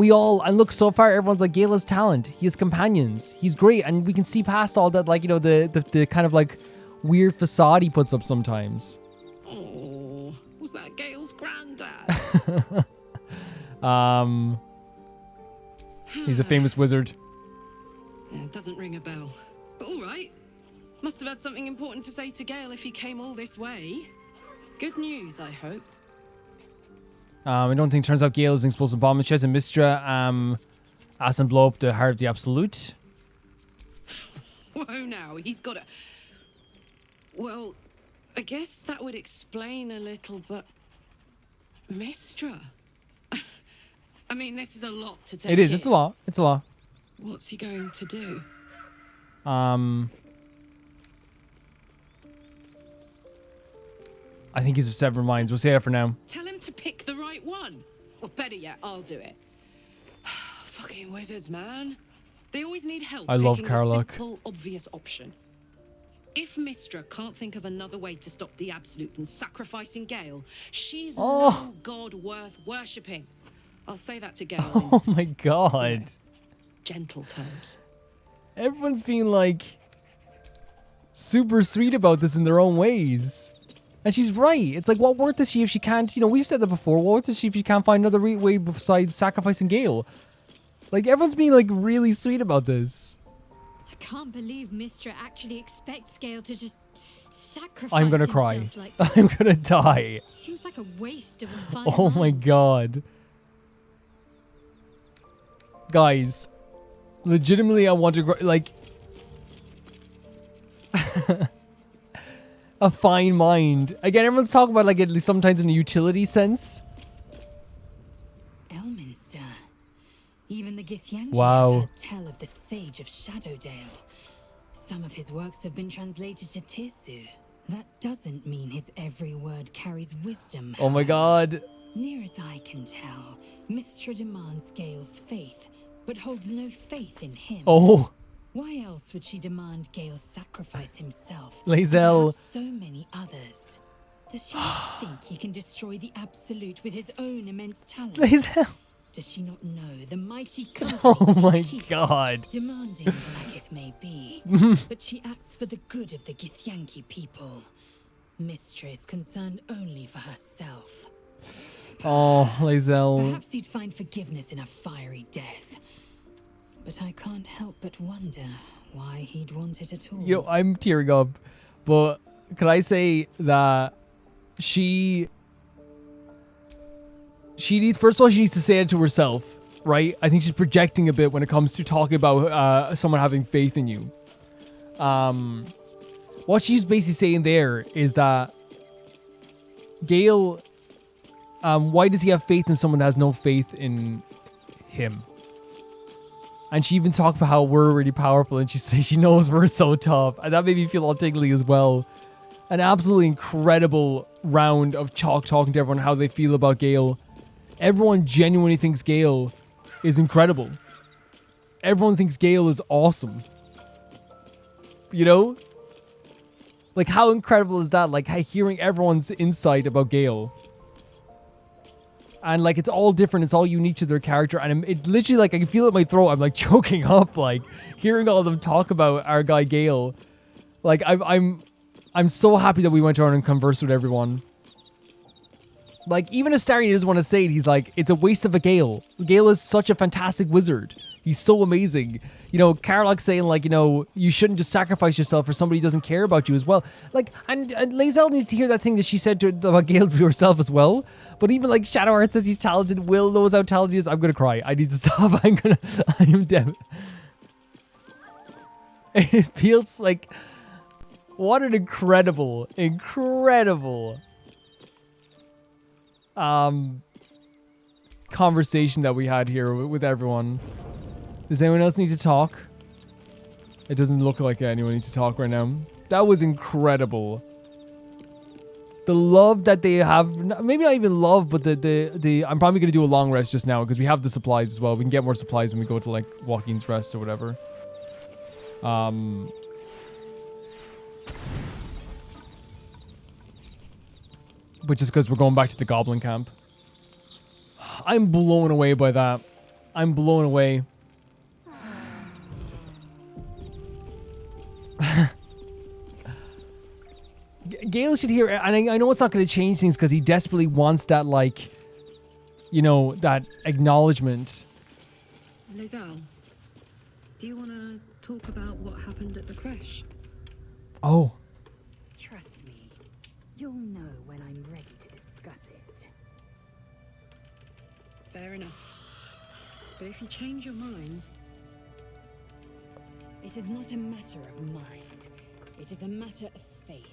look, so far everyone's like, Gale has talent, he has companions, he's great, and we can see past all that, like, you know, the kind of like weird facade he puts up sometimes. Oh, was that Gale's granddad? He's a famous wizard. Yeah, doesn't ring a bell. But all right. Must have had something important to say to Gale if he came all this way. Good news, I hope. I don't think turns out Gale is an explosive bomb. She has a Mistra. Ass and blow up the heart of the Absolute. Whoa, now he's got a. Well, I guess that would explain a little, but Mistra. I mean, this is a lot to take. It is. in. It's a lot. It's a lot. What's he going to do? I think he's of several minds. We'll say that for now. Tell him to pick the right one. Or better yet, I'll do it. Fucking wizards, man. They always need help I love picking the Karlach. simple, obvious option. If Mistra can't think of another way to stop the Absolute than sacrificing Gale, she's no god worth worshipping. I'll say that to Gale Oh my god. in gentle terms. Everyone's being like super sweet about this in their own ways. And she's right. It's like, what worth is she if she can't, you know, we've said that before. What worth is she if she can't find another way besides sacrificing Gale? Like, everyone's being like really sweet about this. I can't believe Mistra actually expects Gale to just sacrifice I'm gonna cry. himself like that. I'm gonna die. Seems like a waste of a fine Oh my mind. god. Guys, legitimately I want to, like, a fine mind. Again, everyone's talking about, like, at least sometimes in a utility sense. Elminster. Even the Githyanki Wow. have heard tell of the Sage of Shadowdale. Some of his works have been translated to Tirsu. That doesn't mean his every word carries wisdom. Oh my however. god. Near as I can tell, Mistra demands Gale's faith, but holds no faith in him. Oh, Why else would she demand Gale sacrifice himself? Lae'zel. And so many others. Does she not think he can destroy the Absolute with his own immense talent? Lae'zel. Does she not know the mighty company Oh that he my keeps? god. Demanding blacketh may be, but she acts for the good of the Githyanki people. Mistra is concerned only for herself. Oh, Lae'zel. Perhaps he'd find forgiveness in a fiery death. But I can't help but wonder why he'd want it at all. You know, I'm tearing up, but can I say that she needs, first of all, she needs to say it to herself, right? I think she's projecting a bit when it comes to talking about someone having faith in you. What she's basically saying there is that Gale, why does he have faith in someone that has no faith in him? And she even talked about how we're really powerful, and she knows we're so tough, and that made me feel all tingly as well. An absolutely incredible round of Chalk talking to everyone how they feel about Gale. Everyone genuinely thinks Gale is incredible. Everyone thinks Gale is awesome. You know? Like, how incredible is that? Like, hearing everyone's insight about Gale. And, like, it's all different. It's all unique to their character. And it literally, like, I can feel it in my throat. I'm, like, choking up, like, hearing all of them talk about our guy Gale. Like, I'm so happy that we went around and conversed with everyone. Like, even Astarion doesn't want to say it. He's like, it's a waste of a Gale. Gale is such a fantastic wizard. He's so amazing. You know, Carlock's saying, like, you know, you shouldn't just sacrifice yourself for somebody who doesn't care about you as well. Like, and Lae'zel needs to hear that thing that she said about Gale to herself as well. But even, like, Shadowheart says he's talented. Will knows how talented he is. I'm going to cry. I need to stop. I am dead. It feels like... What an incredible conversation that we had here with everyone. Does anyone else need to talk? It doesn't look like anyone needs to talk right now. That was incredible. The love that they have, maybe not even love, but the I'm probably going to do a long rest just now because we have the supplies as well. We can get more supplies when we go to like Joaquin's Rest or whatever. Which is because we're going back to the goblin camp. I'm blown away by that. I'm blown away. Gale should hear, and I know it's not going to change things because he desperately wants that, like, you know, that acknowledgement. Lae'zel, do you want to talk about what happened at the creche? Oh. Trust me, you'll know when I'm ready to discuss it. Fair enough. But if you change your mind... It is not a matter of mind. It is a matter of faith.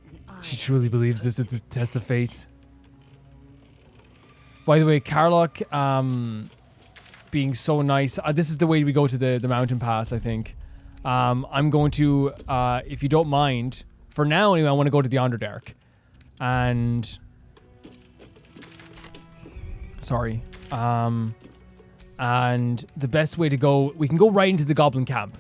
And She truly believes this. It's a test of fate. By the way, Carlock, being so nice. This is the way we go to the mountain pass, I think. I'm going to, if you don't mind, for now anyway, I want to go to the Underdark. And... Sorry. And the best way to go, we can go right into the goblin camp.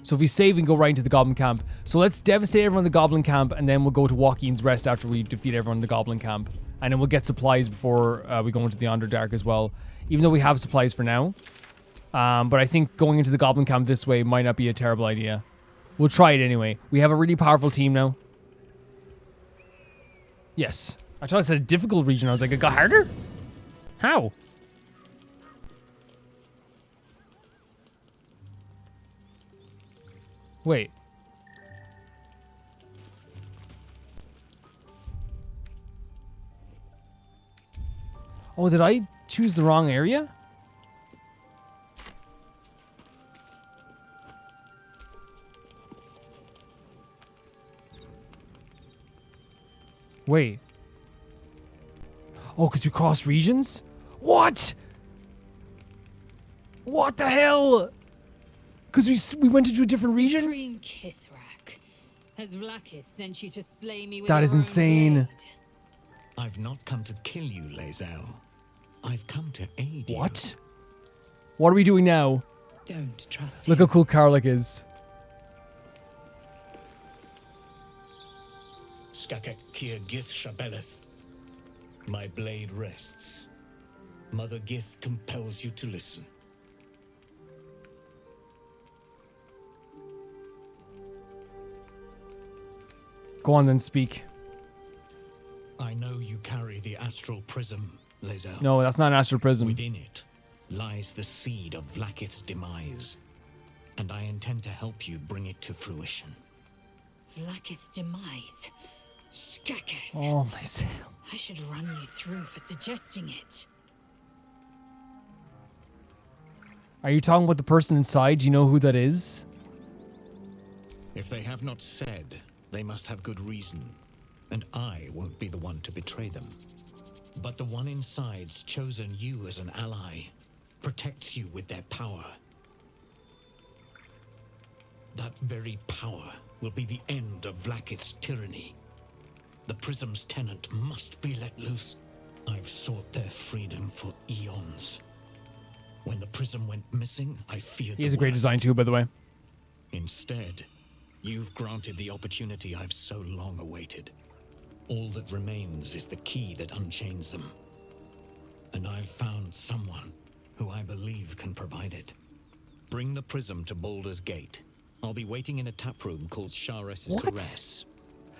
So if we save, we can go right into the goblin camp. So let's devastate everyone in the goblin camp, and then we'll go to Joaquin's Rest after we defeat everyone in the goblin camp. And then we'll get supplies before we go into the Underdark as well. Even though we have supplies for now. But I think going into the goblin camp this way might not be a terrible idea. We'll try it anyway. We have a really powerful team now. Yes. I thought I said a difficult region. I was like, it got harder? How? Wait. Oh, did I choose the wrong area? Wait. Oh, because we crossed regions? What? What the hell? Because we went into a different region? Supreme Kithrak, has Vlaakith sent you to slay me with That your is own insane. blade? I've not come to kill you, Lae'zel. I've come to aid you. What? What are we doing now? Don't trust Look him. how cool Karlach is. Skakek Kir Gith Shabeleth. My blade rests. Mother Gith compels you to listen. Go on then, speak. I know you carry the astral prism, Lae'zel. No, that's not an astral prism. Within it lies the seed of Vlaakith's demise, and I intend to help you bring it to fruition. Vlaakith's demise. Skakek. Oh, Lae'zel. I should run you through for suggesting it. Are you talking about the person inside? Do you know who that is? If they have not said, they must have good reason, and I won't be the one to betray them. But the one inside's chosen you as an ally, protects you with their power. That very power will be the end of Vlaakith's tyranny. The Prism's tenant must be let loose. I've sought their freedom for eons. When the Prism went missing, I feared He has a great design too, by the way. Instead, you've granted the opportunity I've so long awaited. All that remains is the key that unchains them. And I've found someone who I believe can provide it. Bring the prism to Baldurs Gate. I'll be waiting in a tap room called Shares's What? Caress.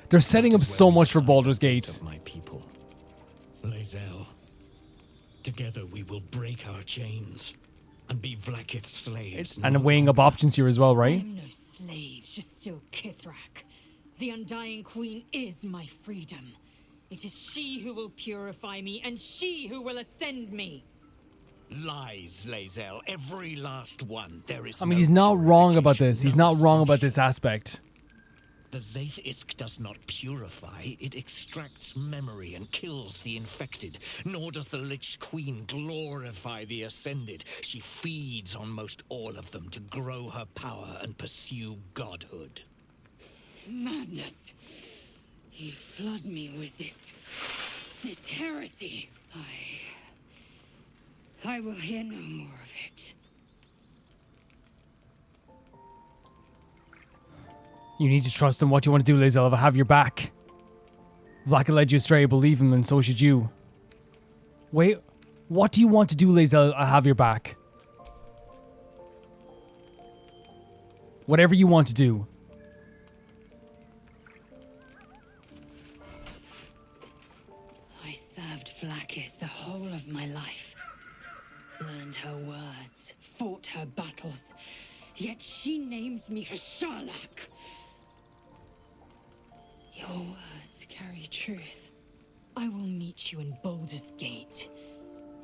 They're setting That up is so where we much for decide Baldur's the fate Gate. of my people. Lae'zel, together we will break our chains and be Vlaakith's slaves. And weighing up options here as well, I right? am no slave, just still Kithrak. The Undying Queen is my freedom. It is she who will purify me, and she who will ascend me. Lies, Lae'zel. Every last one. There is I mean, no he's not wrong about purification, this. He's no not wrong about ascension. this aspect. The Zaith-Isk does not purify, it extracts memory and kills the infected. Nor does the Lich Queen glorify the ascended. She feeds on most all of them to grow her power and pursue godhood. Madness. You flood me with this heresy. I will hear no more of it. You need to trust him. What do you want to do, Lae'zel? I have your back. Vlaakith led you astray. Believe him, and so should you. Wait, what do you want to do, Lae'zel? I have your back. Whatever you want to do. I served Vlaakith the whole of my life. Learned her words, fought her battles. Yet she names me her Sharlak. Your words carry truth. I will meet you in Baldurs Gate.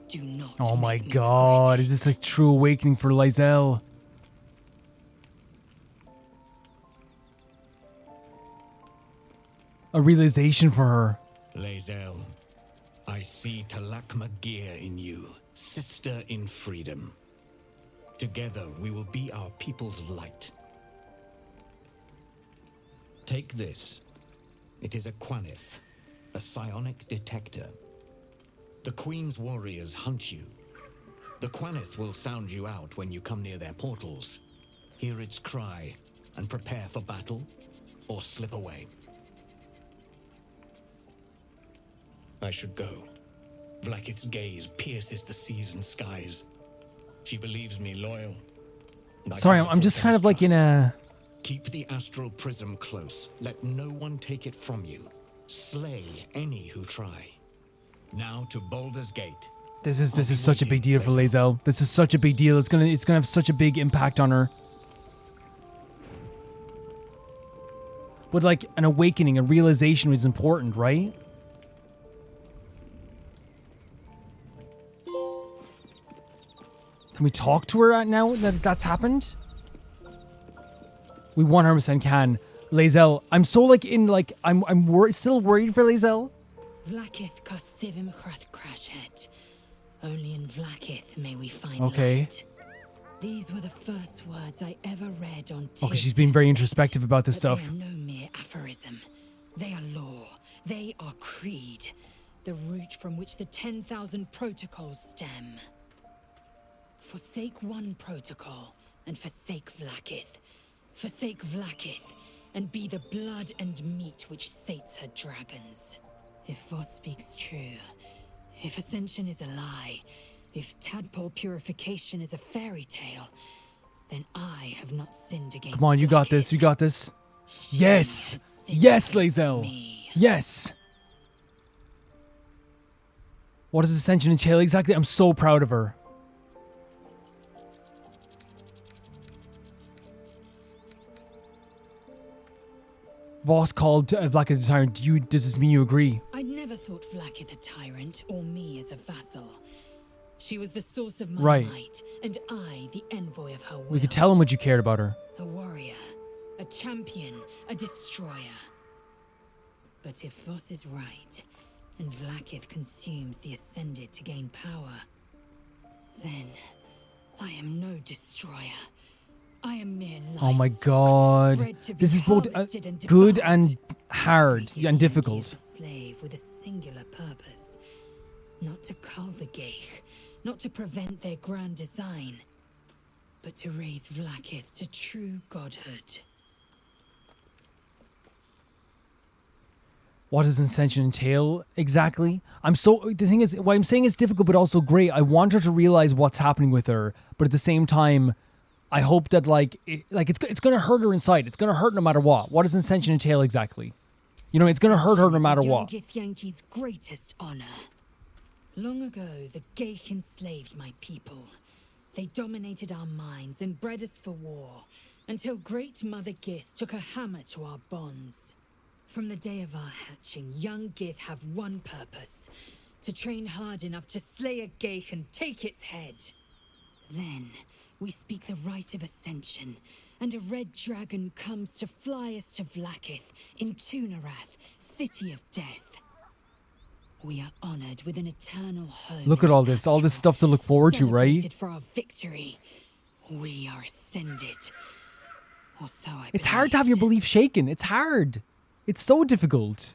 Do not. Oh my make me god, regret is this it. a true awakening for Lae'zel? A realization for her. Lae'zel, I see Talak Magir in you, sister in freedom. Together we will be our people's light. Take this. It is a Quanith, a psionic detector. The Queen's warriors hunt you. The Quanith will sound you out when you come near their portals. Hear its cry and prepare for battle or slip away. I should go. Vlaakith's gaze pierces the seas and skies. She believes me loyal. and I Sorry, can I'm just kind of like in trust. a... Keep the astral prism close. Let no one take it from you. Slay any who try. Now to Baldurs Gate. This is such a big deal for Lae'zel. This is such a big deal. It's gonna have such a big impact on her. But like an awakening, a realization is important, right? Can we talk to her now that that's happened? We 100% can. Lae'zel, I'm so like in like I'm still worried for Lae'zel. Vlaakith Kosivim Krath Crashhead. Only in Vlaakith may we find Okay. light. These were the first words I ever read on Okay, she's being very introspective about this But stuff. they are no mere aphorism. They are law. They are creed. The root from which the 10,000 protocols stem. Forsake one protocol, and forsake Vlaakith. Forsake Vlaakith, and be the blood and meat which sates her dragons. If Voss speaks true, if Ascension is a lie, if Tadpole purification is a fairy tale, then I have not sinned against Come on, you got Vlaakith. this. You got this. She Yes. has sinned Yes, against Lae'zel. me. Yes. What does Ascension entail exactly? I'm so proud of her. Voss called Vlaakith a tyrant. Does this mean you agree? I'd never thought Vlaakith a tyrant, or me as a vassal. She was the source of my Right. might, and I the envoy of her will. We could tell him what you cared about her. A warrior, a champion, a destroyer. But if Voss is right, and Vlaakith consumes the Ascended to gain power, then I am no destroyer. I am mere Oh my livestock, god. bred to be This is both harvested and good devoured. and hard Every and Githyanki difficult. is a slave with a singular purpose. Not to cull the Ghaik, not to prevent their grand design, but to raise Vlaakith to true godhood. What does Ascension entail exactly? The thing is, what I'm saying is difficult, but also great. I want her to realize what's happening with her, but at the same time, I hope that it's gonna hurt her inside. It's gonna hurt no matter what. What does Ascension entail exactly? You know, it's gonna hurt her no matter what. Githyanki's greatest honor. Long ago, the Ghaik enslaved my people. They dominated our minds and bred us for war, until Great Mother Gith took a hammer to our bonds. From the day of our hatching, young Gith have one purpose: to train hard enough to slay a Geich and take its head. Then, we speak the rite of ascension, and a red dragon comes to fly us to Vlaakith in Tunarath, City of Death. We are honored with an eternal home. Look at all this stuff to look forward to, right? Celebrated for our victory. We are ascended. Or so I It's hard to have your believed. belief shaken. It's hard. It's so difficult.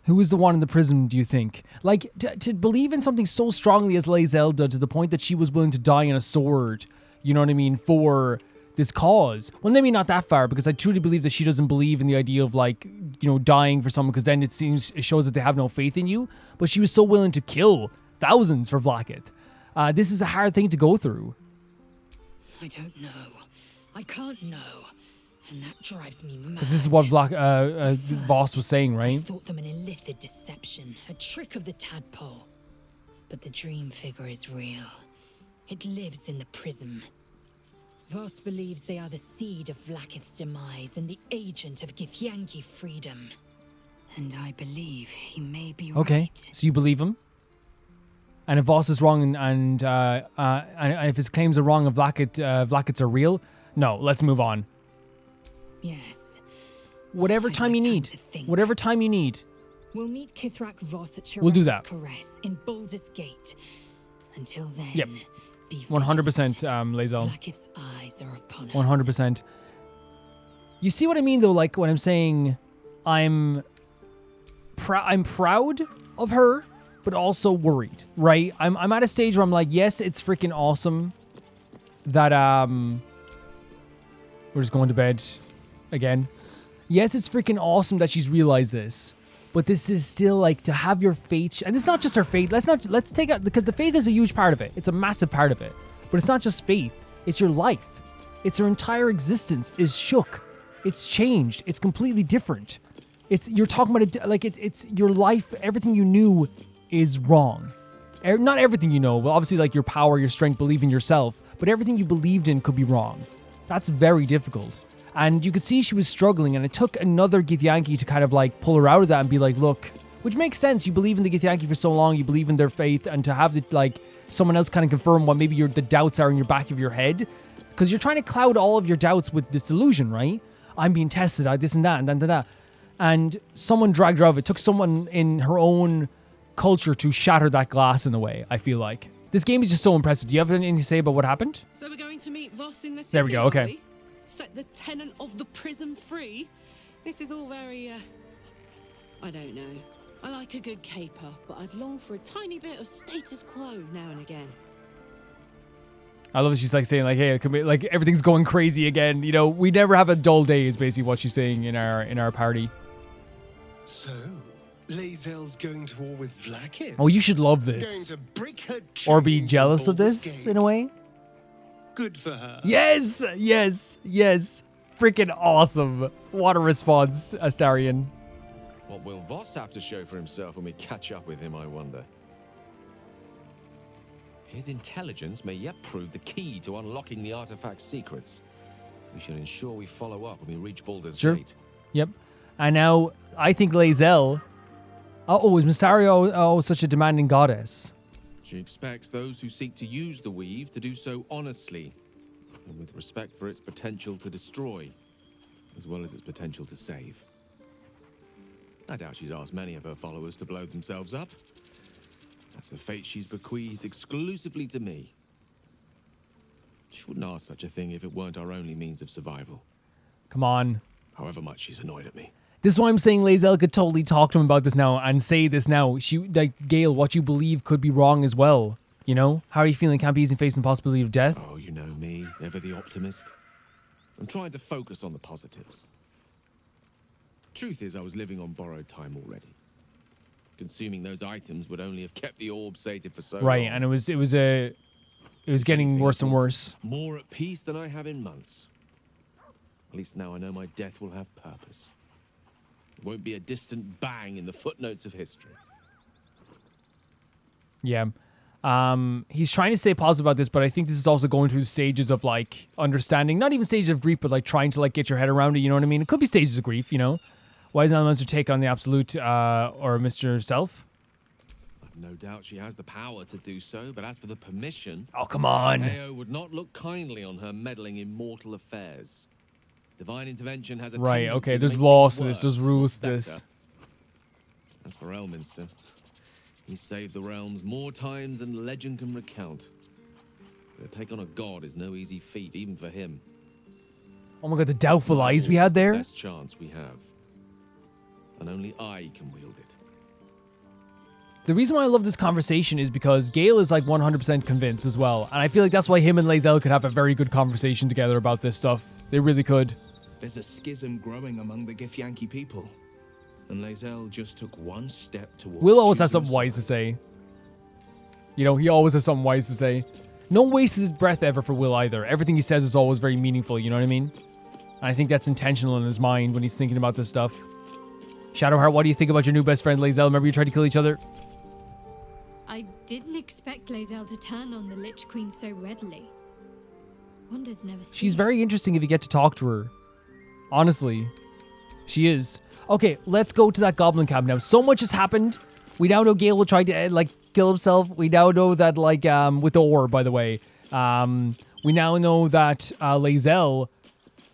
Who is the one in the prison, do you think? Like, to believe in something so strongly as Lae'zel did, to the point that she was willing to die on a sword, you know what I mean, for this cause. Well, maybe not that far, because I truly believe that she doesn't believe in the idea of, like, you know, dying for someone, because then it shows that they have no faith in you. But she was so willing to kill thousands for Vlaakith. This is a hard thing to go through. I don't know. I can't know. And that drives me mad. 'Cause this is what Voss was saying, I right? thought them an illithid deception, a trick of the tadpole. But the dream figure is real. It lives in the prism. Voss believes they are the seed of Vlaakith's demise and the agent of Githyanki freedom. And I believe he may be Okay, right. so you believe him? And if Voss is wrong and if his claims are wrong and Vlaakiths are real, no, let's move on. Yes. Whatever I'd time like you time need. to think. Whatever time you need. We'll meet Kithrak Voss at We'll do Shiras's that. Caress in Baldurs Gate. Until then, Yep. be 100%, vigilant. Lae'zel. Vlaakith's eyes are upon us. 100%. You see what I mean, though? Like, when I'm saying I'm proud of her, but also worried, right? I'm at a stage where I'm like, yes, it's freaking awesome that, we're just going to bed again. Yes, it's freaking awesome that she's realized this, but this is still like to have your faith, and it's not just her faith. Let's take out, because the faith is a huge part of it. It's a massive part of it, but it's not just faith. It's your life. It's her entire existence is shook. It's changed. It's completely different. You're talking about it like it's your life. Everything you knew is wrong. Not everything you know, but obviously like your power, your strength, believe in yourself, but everything you believed in could be wrong. That's very difficult. And you could see she was struggling, and it took another Githyanki to kind of like pull her out of that and be like, look, which makes sense. You believe in the Githyanki for so long, you believe in their faith, and to have it like someone else kind of confirm what maybe the doubts are in your back of your head, because you're trying to cloud all of your doubts with this delusion, right? I'm being tested, I this and that, and then that. And someone dragged her out of it. It took someone in her own culture to shatter that glass in a way, I feel like. This game is just so impressive. Do you have anything to say about what happened? So we're going to meet Voss in the city. There we go, are okay. we? Set the tenant of the prison free. This is all very, I don't know. I like a good caper, but I'd long for a tiny bit of status quo now and again. I love it. She's like saying like, hey, like everything's going crazy again. You know, we never have a dull day is basically what she's saying in our party. So, Lae'zel's going to war with Vlaakith? Oh, you should love Going this. to break her Or be chains jealous in of Baldur's this Gate. in a way. Good for her. Yes, yes, yes. Freaking awesome. What a response, Astarion. What will Voss have to show for himself when we catch up with him, I wonder? His intelligence may yet prove the key to unlocking the artifact's secrets. We should ensure we follow up when we reach Baldur's Sure. Gate. Yep. And now I think Lae'zel. Oh, is Mysaria such a demanding goddess? She expects those who seek to use the weave to do so honestly, and with respect for its potential to destroy, as well as its potential to save. I doubt she's asked many of her followers to blow themselves up. That's a fate she's bequeathed exclusively to me. She wouldn't ask such a thing if it weren't our only means of survival. Come on. However much she's annoyed at me. This is why I'm saying Lae'zel could totally talk to him about this now and say this now. She, like, Gale, what you believe could be wrong as well. You know? How are you feeling? Can't be easy facing the possibility of death? Oh, you know me, ever the optimist. I'm trying to focus on the positives. Truth is, I was living on borrowed time already. Consuming those items would only have kept the orb sated for so Right, long. and it was getting worse and worse. More at peace than I have in months. At least now I know my death will have purpose. It won't be a distant bang in the footnotes of history. Yeah. He's trying to stay positive about this, but I think this is also going through stages of like understanding, not even stages of grief, but like trying to like get your head around it. You know what I mean? It could be stages of grief. You know, why is Elminster take on the Absolute or Mr. Self? No doubt she has the power to do so, but as for the permission... Oh, come on. Ao would not look kindly on her meddling in mortal affairs. Divine intervention has a right, tendency okay, to there's make laws things to this, worse, there's rules to not this. better. As for Elminster, he saved the realms more times than legend can recount. But to take on a god is no easy feat, even for him. Oh my god, the doubtful eyes we had there. The best chance we have. And only I can wield it. The reason why I love this conversation is because Gale is like 100% convinced as well. And I feel like that's why him and Lae'zel could have a very good conversation together about this stuff. They really could. There's a schism growing among the Githyanki people. And Lae'zel just took one step towards... Will always has something wise to say. You know, he always has something wise to say. No wasted breath ever for Will either. Everything he says is always very meaningful, you know what I mean? And I think that's intentional in his mind when he's thinking about this stuff. Shadowheart, what do you think about your new best friend Lae'zel? Remember you tried to kill each other? I didn't expect Lae'zel to turn on the Lich Queen so readily. Wonders never cease. She's very interesting if you get to talk to her. Honestly. She is. Okay, let's go to that goblin camp now. So much has happened. We now know Gale will try to, like, kill himself. We now know that, like, with the ore, by the way. We now know that Lae'zel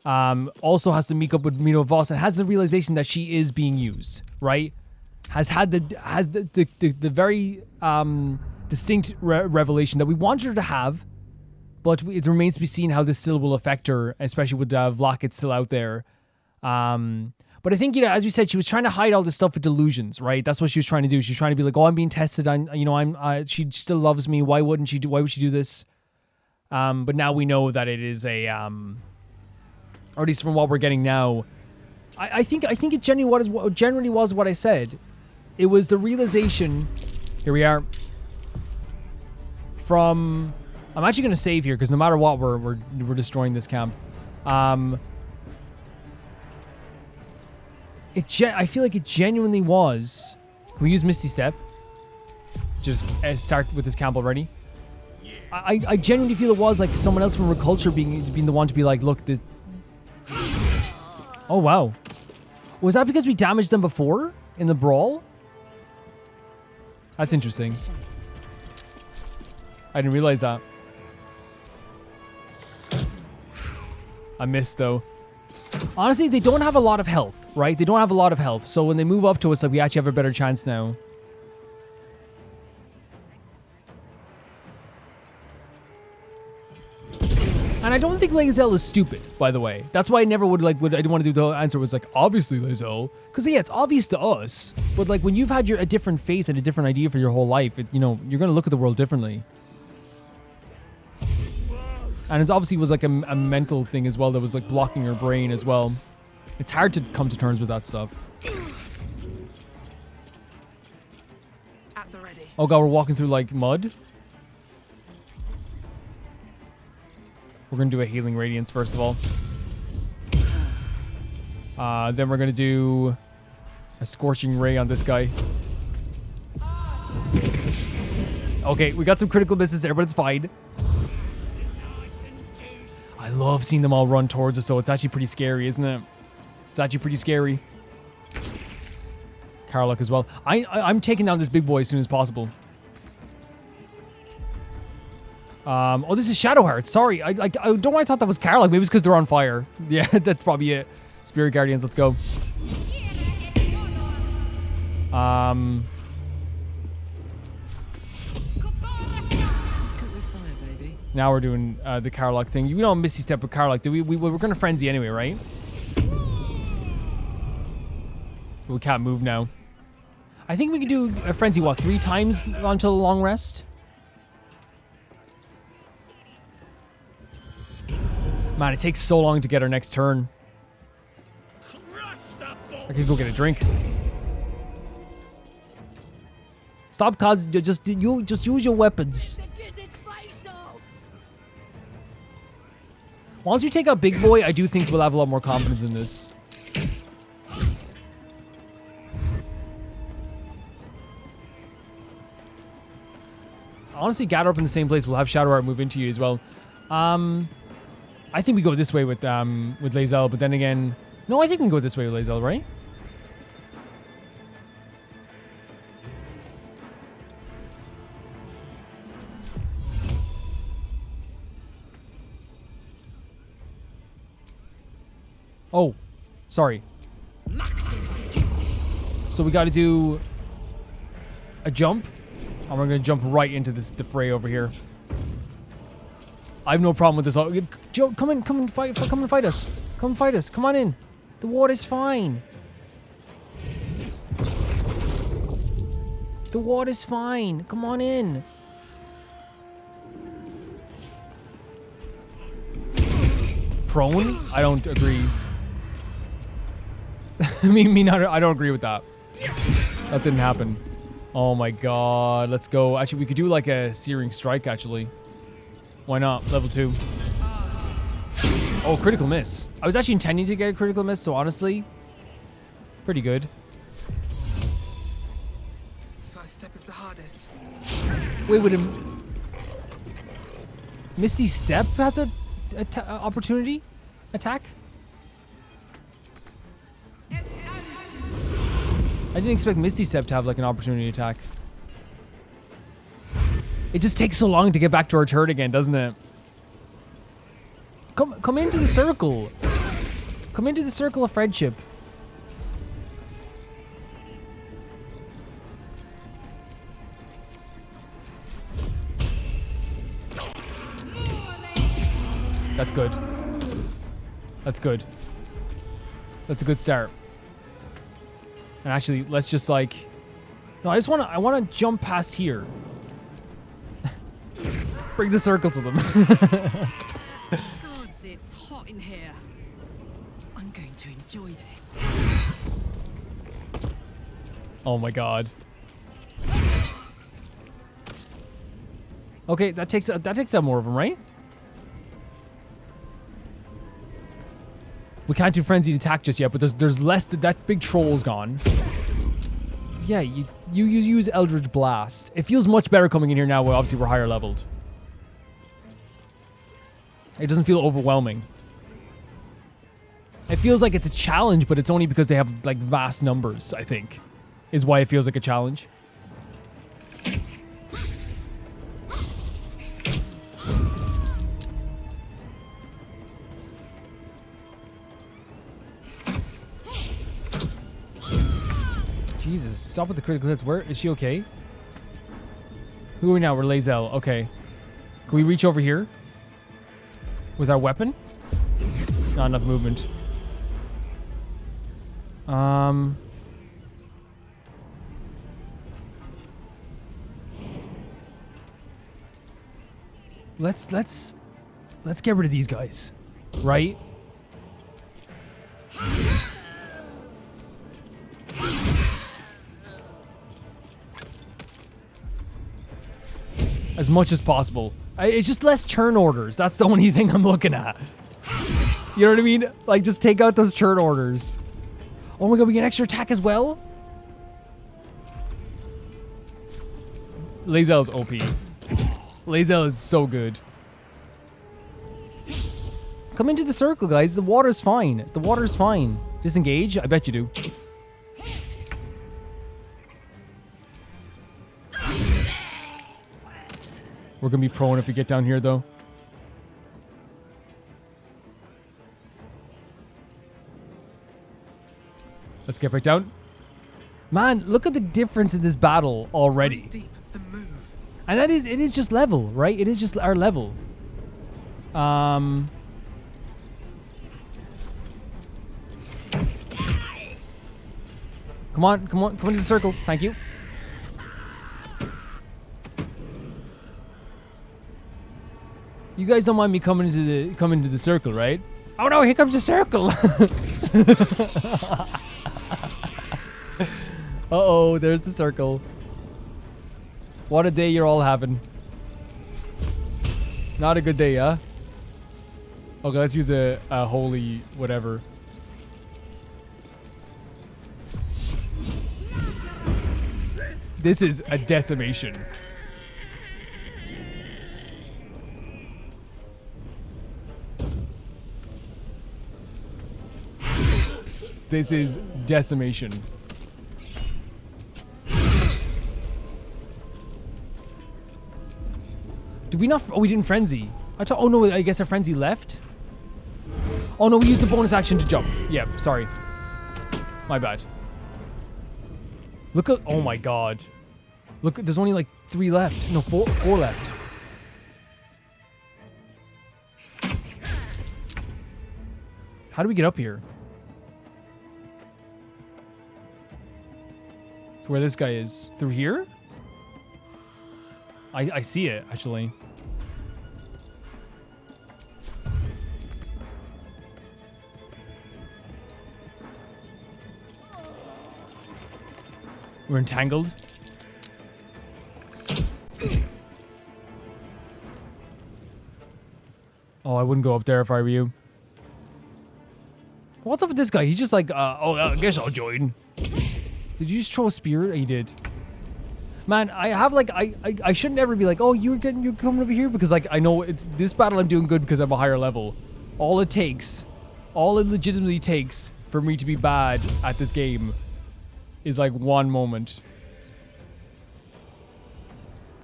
also has to meet up with Mino Voss and has the realization that she is being used, right? Has the very distinct revelation that we wanted her to have, but it remains to be seen how this still will affect her, especially with Vlaakith still out there. But I think, you know, as we said, she was trying to hide all this stuff with delusions, right? That's what she was trying to do. She was trying to be like, oh, I'm being tested. She still loves me. Why would she do this? But now we know that it is a, or at least from what we're getting now, I think it generally was what I said. It was the realization. Here we are. I'm actually going to save here because no matter what, we're destroying this camp. I feel like it genuinely was. Can we use Misty Step? Just start with this camp already. I genuinely feel it was like someone else from Reculture being the one to be like, look, this. Oh wow, was that because we damaged them before in the brawl? That's interesting. I didn't realize that. I missed though. Honestly, they don't have a lot of health, right? They don't have a lot of health. So when they move up to us, like, we actually have a better chance now. And I don't think Lae'zel is stupid, by the way. That's why I never would I didn't want to do the answer was like, obviously Lae'zel. Because yeah, it's obvious to us. But like when you've had a different faith and a different idea for your whole life, you're going to look at the world differently. And it obviously was like a mental thing as well that was like blocking her brain as well. It's hard to come to terms with that stuff. Oh god, we're walking through like mud. We're going to do a healing radiance first of all. Then we're going to do a scorching ray on this guy. Okay, we got some critical misses there, but it's fine. I love seeing them all run towards us, so it's actually pretty scary, isn't it? It's actually pretty scary. Karlach as well. I'm taking down this big boy as soon as possible. Oh, this is Shadowheart. Sorry, I don't know why I thought that was Karlach. Maybe it's because they're on fire. Yeah, that's probably it. Spirit Guardians, let's go. Now we're doing the Karlach thing. You know, Misty Step with Karlach. We're going to Frenzy anyway, right? We can't move now. I think we can do a Frenzy, what, 3 times until a long rest? Man, it takes so long to get our next turn. I could go get a drink. Stop, Cods. Just use your weapons. Once we take out Big Boy, I do think we'll have a lot more confidence in this. honestly gather up in the same place. We'll have Shadowheart move into you as well. I think we go this way with Lae'zel, but then again, no, I think we can go this way with Lae'zel, right? Oh, sorry. So we got to do a jump, and we're going to jump right into the fray over here. I have no problem with this. Joe, come and fight us. Come fight us. Come on in. The water's fine. The water's fine. Come on in. Prone? I don't agree. I don't agree with that. That didn't happen. Oh my god. Let's go. Actually, we could do like a Searing Strike, actually. Why not? Level 2. Oh, critical miss. I was actually intending to get a critical miss, so honestly, pretty good. First step is the hardest. Wait, would a Misty Step has a opportunity attack? I didn't expect Misty Step to have like an opportunity attack. It just takes so long to get back to our turret again, doesn't it? Come into the circle. Come into the circle of friendship. That's good. That's good. That's a good start. And actually, let's just like... No, I want to jump past here. Bring the circle to them. Gods, it's hot in here. I'm going to enjoy this. Oh my god. Okay, that takes out more of them, right? We can't do frenzied attack just yet, but there's less. That big troll's gone. Yeah, you use Eldritch Blast. It feels much better coming in here now. Where obviously we're higher leveled. It doesn't feel overwhelming. It feels like it's a challenge, but it's only because they have like vast numbers, I think, is why it feels like a challenge. Jesus, stop with the critical hits. Where is she okay? Who are we now? We're Lae'zel. Okay. Can we reach over here? With our weapon? Not enough movement. Let's get rid of these guys. Right? As much as possible. It's just less turn orders. That's the only thing I'm looking at. You know what I mean? Like, just take out those turn orders. Oh my god, we get extra attack as well? Lae'zel's OP. Lae'zel is so good. Come into the circle, guys. The water's fine. The water's fine. Disengage? I bet you do. We're gonna be prone if we get down here, though. Let's get back down. Man, look at the difference in this battle already. Deep and move. And it is just level, right? It is just our level. Come into the circle. Thank you. You guys don't mind me coming into the circle, right? Oh no, here comes the circle. Uh-oh, there's the circle. What a day you're all having. Not a good day, huh? Okay, let's use a holy whatever. This is a decimation. This is decimation. Did we not? Oh, we didn't frenzy. I thought. Oh no, I guess our frenzy left. Oh no, we used the bonus action to jump. Yeah, sorry. My bad. Look at. Oh my god. Look, there's only like 3 left. No, 4 left. How do we get up here? To where this guy is. Through here? I see it, actually. We're entangled. Oh, I wouldn't go up there if I were you. What's up with this guy? He's just like, I guess I'll join. Did you just throw a spear? He did. Man, I have like, I should never be like, oh, you're coming over here, because like, I know it's this battle I'm doing good because I'm a higher level. All it legitimately takes for me to be bad at this game is like one moment.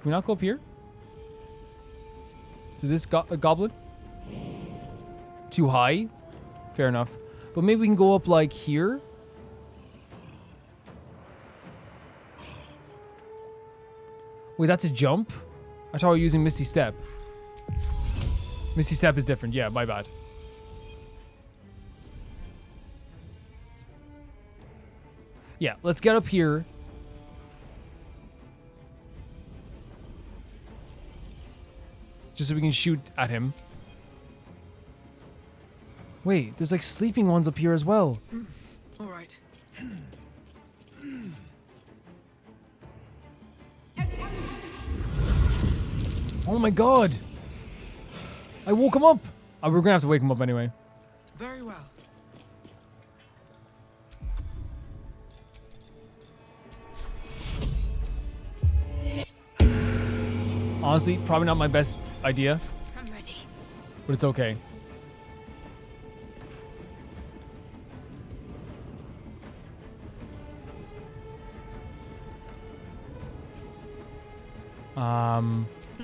Can we not go up here? To this goblin? Too high? Fair enough. But maybe we can go up like here? Wait, that's a jump? I thought we were using Misty Step. Misty Step is different. Yeah, my bad. Yeah, let's get up here. Just so we can shoot at him. Wait, there's like sleeping ones up here as well. All right. Oh my god. I woke him up. Oh, we're gonna have to wake him up anyway. Very well. Honestly, probably not my best idea. I'm ready. But it's okay.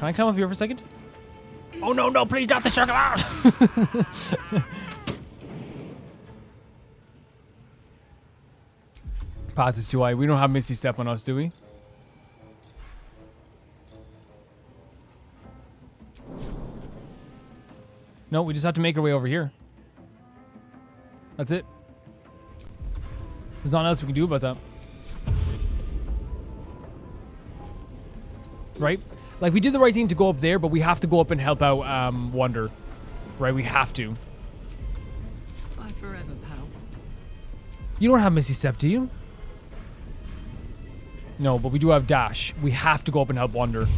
Can I come up here for a second? Oh no, no, please not the circle out! Path is too high. We don't have Misty Step on us, do we? No, we just have to make our way over here. That's it. There's nothing else we can do about that. Right? Like, we did the right thing to go up there, but we have to go up and help out Wonder. Right? We have to. Bye forever, pal. You don't have Misty Step, do you? No, but we do have Dash. We have to go up and help Wonder.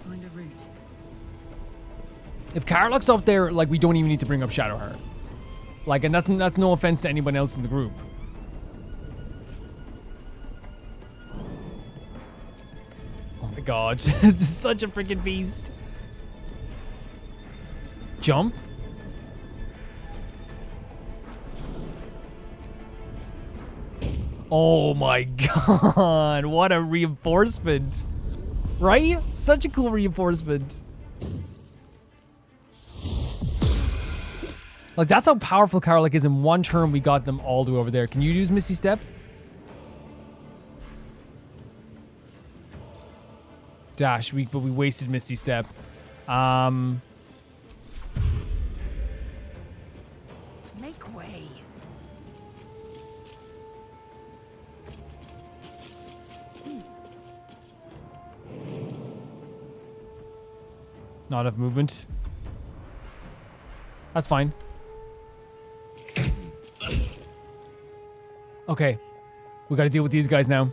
Find a route. If Carlock's up there, like, we don't even need to bring up Shadowheart. Like, and that's no offense to anyone else in the group. Oh my god. This is such a freaking beast. Jump? Oh my god. What a reinforcement. Right? Such a cool reinforcement. Like, that's how powerful Carlock is. In one turn, we got them all the way over there. Can you use Misty Step? Dash, but we wasted Misty Step. Make way. Not enough movement. That's fine. Okay. We gotta deal with these guys now.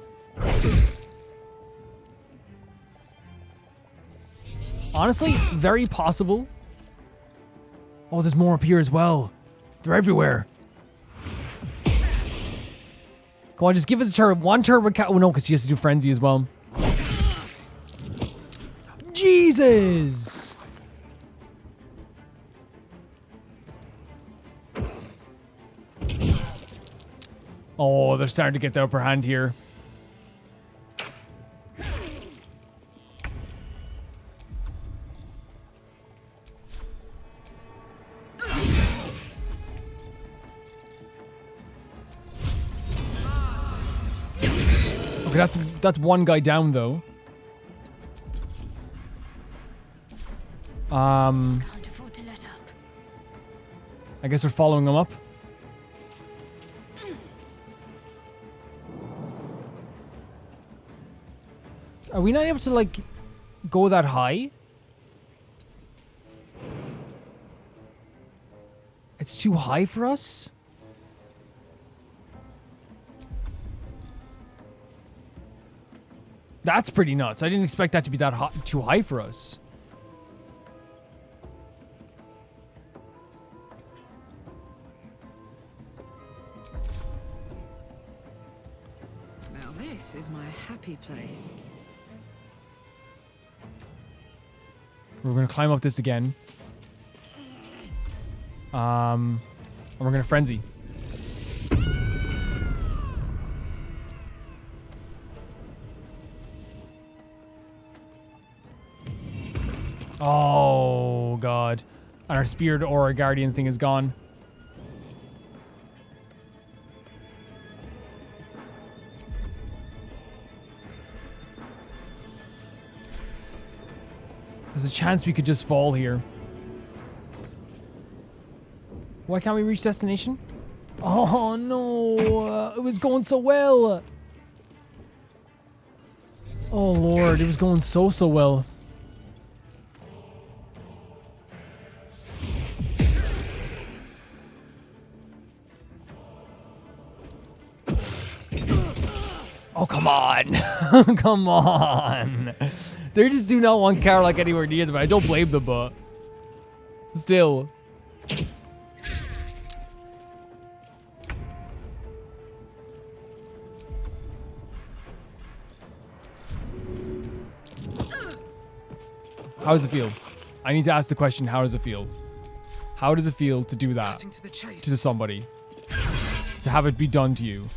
Honestly, very possible. Oh, there's more up here as well. They're everywhere. Come on, just give us a turn. One turn with Cat. Oh, no, because she has to do Frenzy as well. Jesus! Oh, they're starting to get the upper hand here. Okay, that's one guy down though. Can't afford to let up. I guess we're following him up. Are we not able to, like, go that high? It's too high for us? That's pretty nuts. I didn't expect that to be that too high for us. Now this is my happy place. We're gonna climb up this again. And we're gonna frenzy. Oh god. And our Spirit Aura Guardian thing is gone. There's a chance we could just fall here. Why can't we reach destination? Oh no, it was going so well. Oh lord, it was going so well. Oh, come on. Come on. They just do not want Carlock anywhere near them. I don't blame them, but still. How does it feel? I need to ask the question, how does it feel? How does it feel to do that to somebody? To have it be done to you?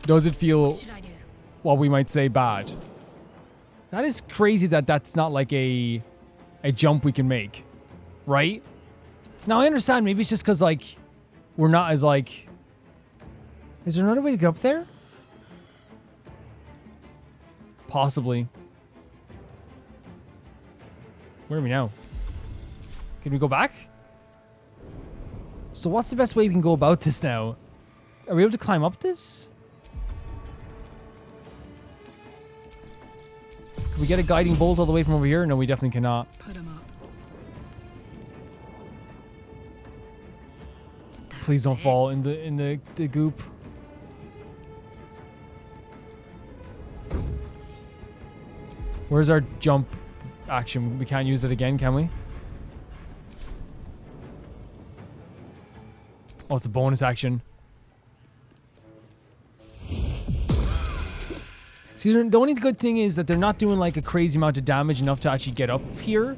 Does it feel, what we might say, bad? That is crazy that that's not like a jump we can make, right? Now I understand, maybe it's just because like we're not as like, is there another way to get up there? Possibly. Where are we now? Can we go back? So what's the best way we can go about this now? Are we able to climb up this? Can we get a guiding bolt all the way from over here? No, we definitely cannot. Put 'em up. Please don't fall in the goop. Where's our jump action? We can't use it again, can we? Oh, it's a bonus action. See, the only good thing is that they're not doing like a crazy amount of damage enough to actually get up here.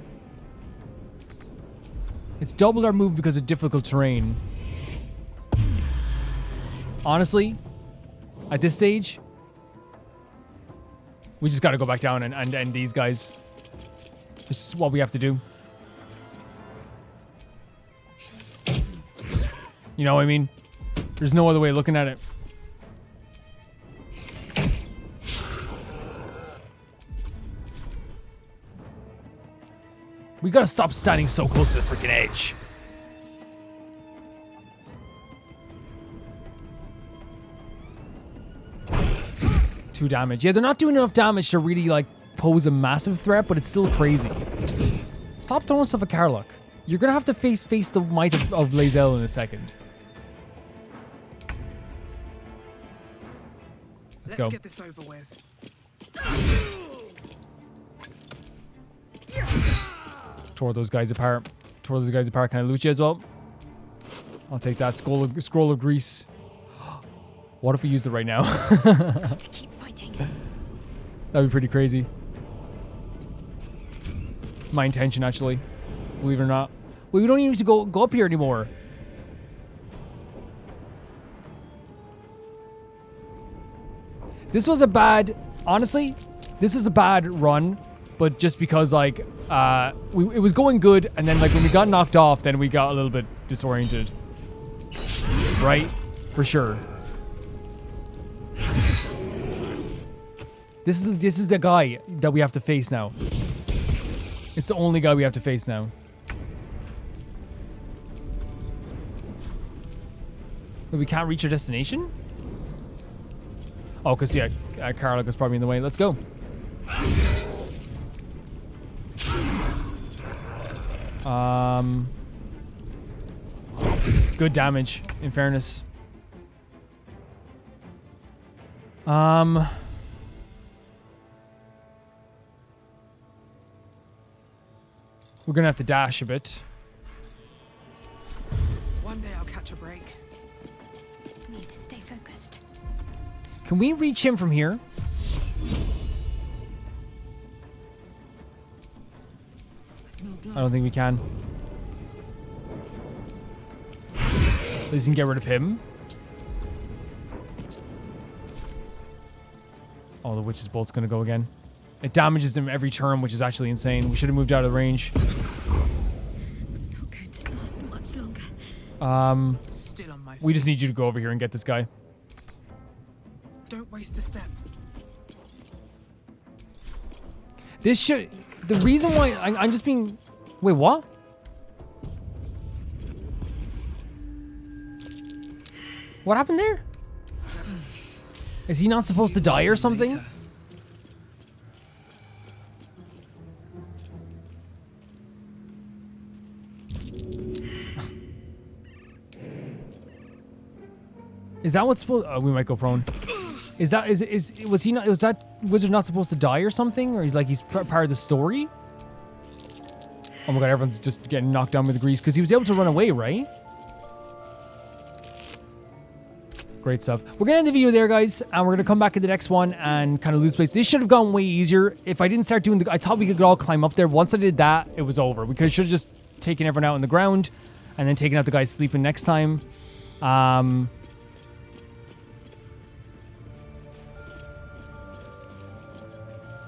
It's doubled our move because of difficult terrain. Honestly, at this stage, we just gotta go back down and end these guys. This is what we have to do. You know what I mean? There's no other way of looking at it. We gotta stop standing so close to the freaking edge. Two damage. Yeah, they're not doing enough damage to really, like, pose a massive threat, but it's still crazy. Stop throwing stuff at Carlock. You're gonna have to face the might of Lae'zel in a second. Let's go. Get this over with. Tore those guys apart. Tore those guys apart. Can I loot you as well? I'll take that scroll of grease. What if we used it right now? To keep fighting. That'd be pretty crazy. My intention, actually. Believe it or not. Well, we don't even need to go up here anymore. This was a bad, honestly, this is a bad run, but just because like, it was going good, and then like when we got knocked off, then we got a little bit disoriented. Right? For sure. This is the guy that we have to face now. It's the only guy we have to face now. But we can't reach our destination? Oh, because, yeah, Karlach is probably in the way. Let's go. Good damage, in fairness. We're gonna have to dash a bit. One day I'll catch a break. Need to stay focused. Can we reach him from here? I don't think we can. At least we can get rid of him. Oh, the witch's bolt's gonna go again. It damages him every turn, which is actually insane. We should have moved out of the range. Not going to last much longer. Still on my feet. We just need you to go over here and get this guy. Don't waste a step. This should... The reason why... I'm just being... Wait, what? What happened there? Is he not supposed to die or something? Is that what's supposed... Oh, we might go prone. Was he not... Was that wizard not supposed to die or something? Or he's like, he's part of the story? Oh my god, everyone's just getting knocked down with the grease. Because he was able to run away, right? Great stuff. We're going to end the video there, guys. And we're going to come back in the next one and kind of loot space. This should have gone way easier. If I didn't start doing the... I thought we could all climb up there. Once I did that, it was over. We should have just taken everyone out on the ground. And then taken out the guys sleeping next time.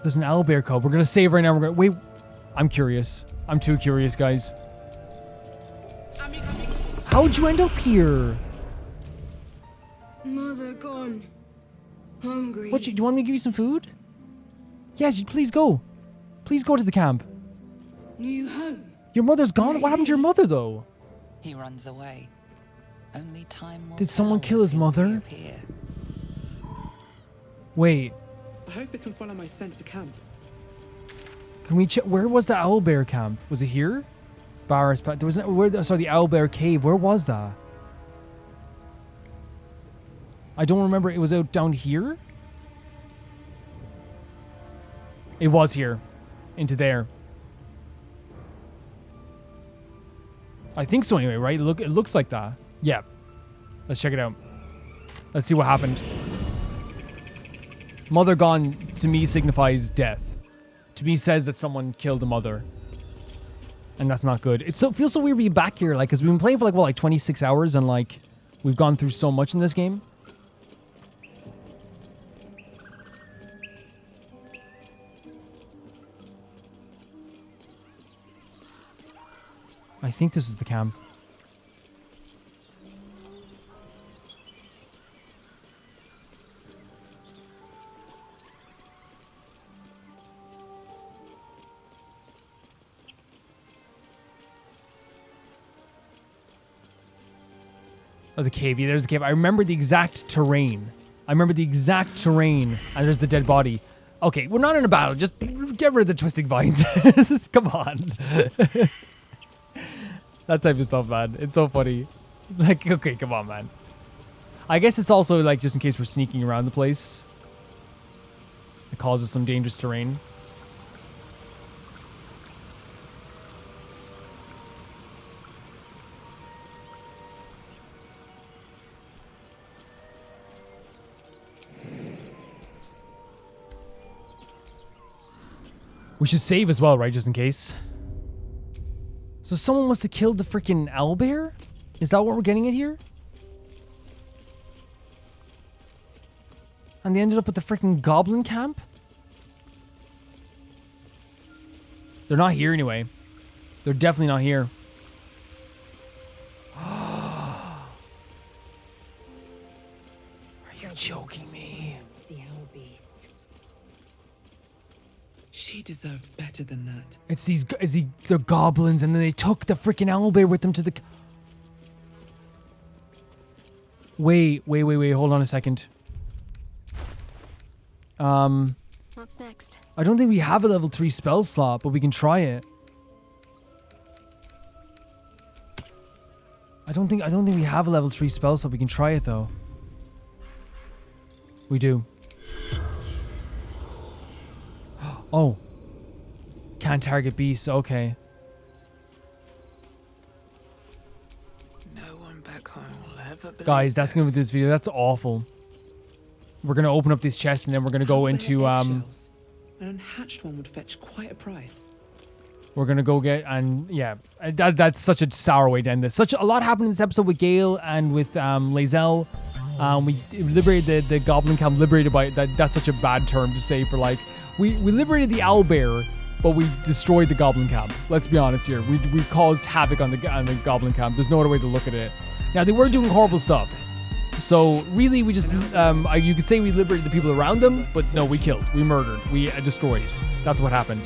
There's an owlbear cub. We're going to save right now. We're going to... Wait. I'm curious. I'm too curious, guys. How'd you end up here? Mother gone. Hungry. What, do you want me to give you some food? Yes, please go. Please go to the camp. New home. Your mother's gone? What happened to your mother, though? He runs away. Only time will Did someone tell kill if his he'll mother? reappear. Wait. I hope it can follow my scent to camp. Can we check? Where was the owlbear camp? Was it here? Barris, there wasn't. Sorry, the owlbear cave. Where was that? I don't remember. It was out down here. It was here, into there. I think so. Anyway, right? Look, it looks like that. Yeah. Let's check it out. Let's see what happened. Mother gone to me signifies death. To me says that someone killed the mother. And that's not good. It feels so weird being back here, like, because we've been playing for like, what, like 26 hours, and like, we've gone through so much in this game. I think this is the camp. Oh, the cave. Yeah, there's the cave. I remember the exact terrain. And there's the dead body. Okay, we're not in a battle. Just get rid of the twisting vines. Come on. That type of stuff, man. It's so funny. It's like, okay, come on, man. I guess it's also like just in case we're sneaking around the place. It causes some dangerous terrain. We should save as well, right? Just in case. So someone must have killed the freaking owlbear? Is that what we're getting at here? And they ended up at the freaking goblin camp? They're not here anyway. They're definitely not here. Are you joking me? The owl beast. She deserved better than that. It's they're goblins, and then they took the freaking owlbear with them to the... Wait. Hold on a second. What's next? I don't think we have a level 3 spell slot, but we can try it. I don't think we have a level 3 spell slot. We can try it though. We do. Oh. Can't target beasts. Okay. No one back home will ever believe Guys, that's gonna be this video. That's awful. We're gonna open up this chest and then we're gonna go into An unhatched one would fetch quite a price. we're gonna go get, and yeah, that's such a sour way to end this. A lot happened in this episode with Gale and with Lae'zel. We liberated the goblin camp. Liberated by that's such a bad term to say for like we liberated the owlbear, but we destroyed the goblin camp. Let's be honest here. We caused havoc on the goblin camp. There's no other way to look at it. Now they were doing horrible stuff. So really, we just you could say we liberated the people around them, but no, we killed, we murdered, we destroyed. That's what happened.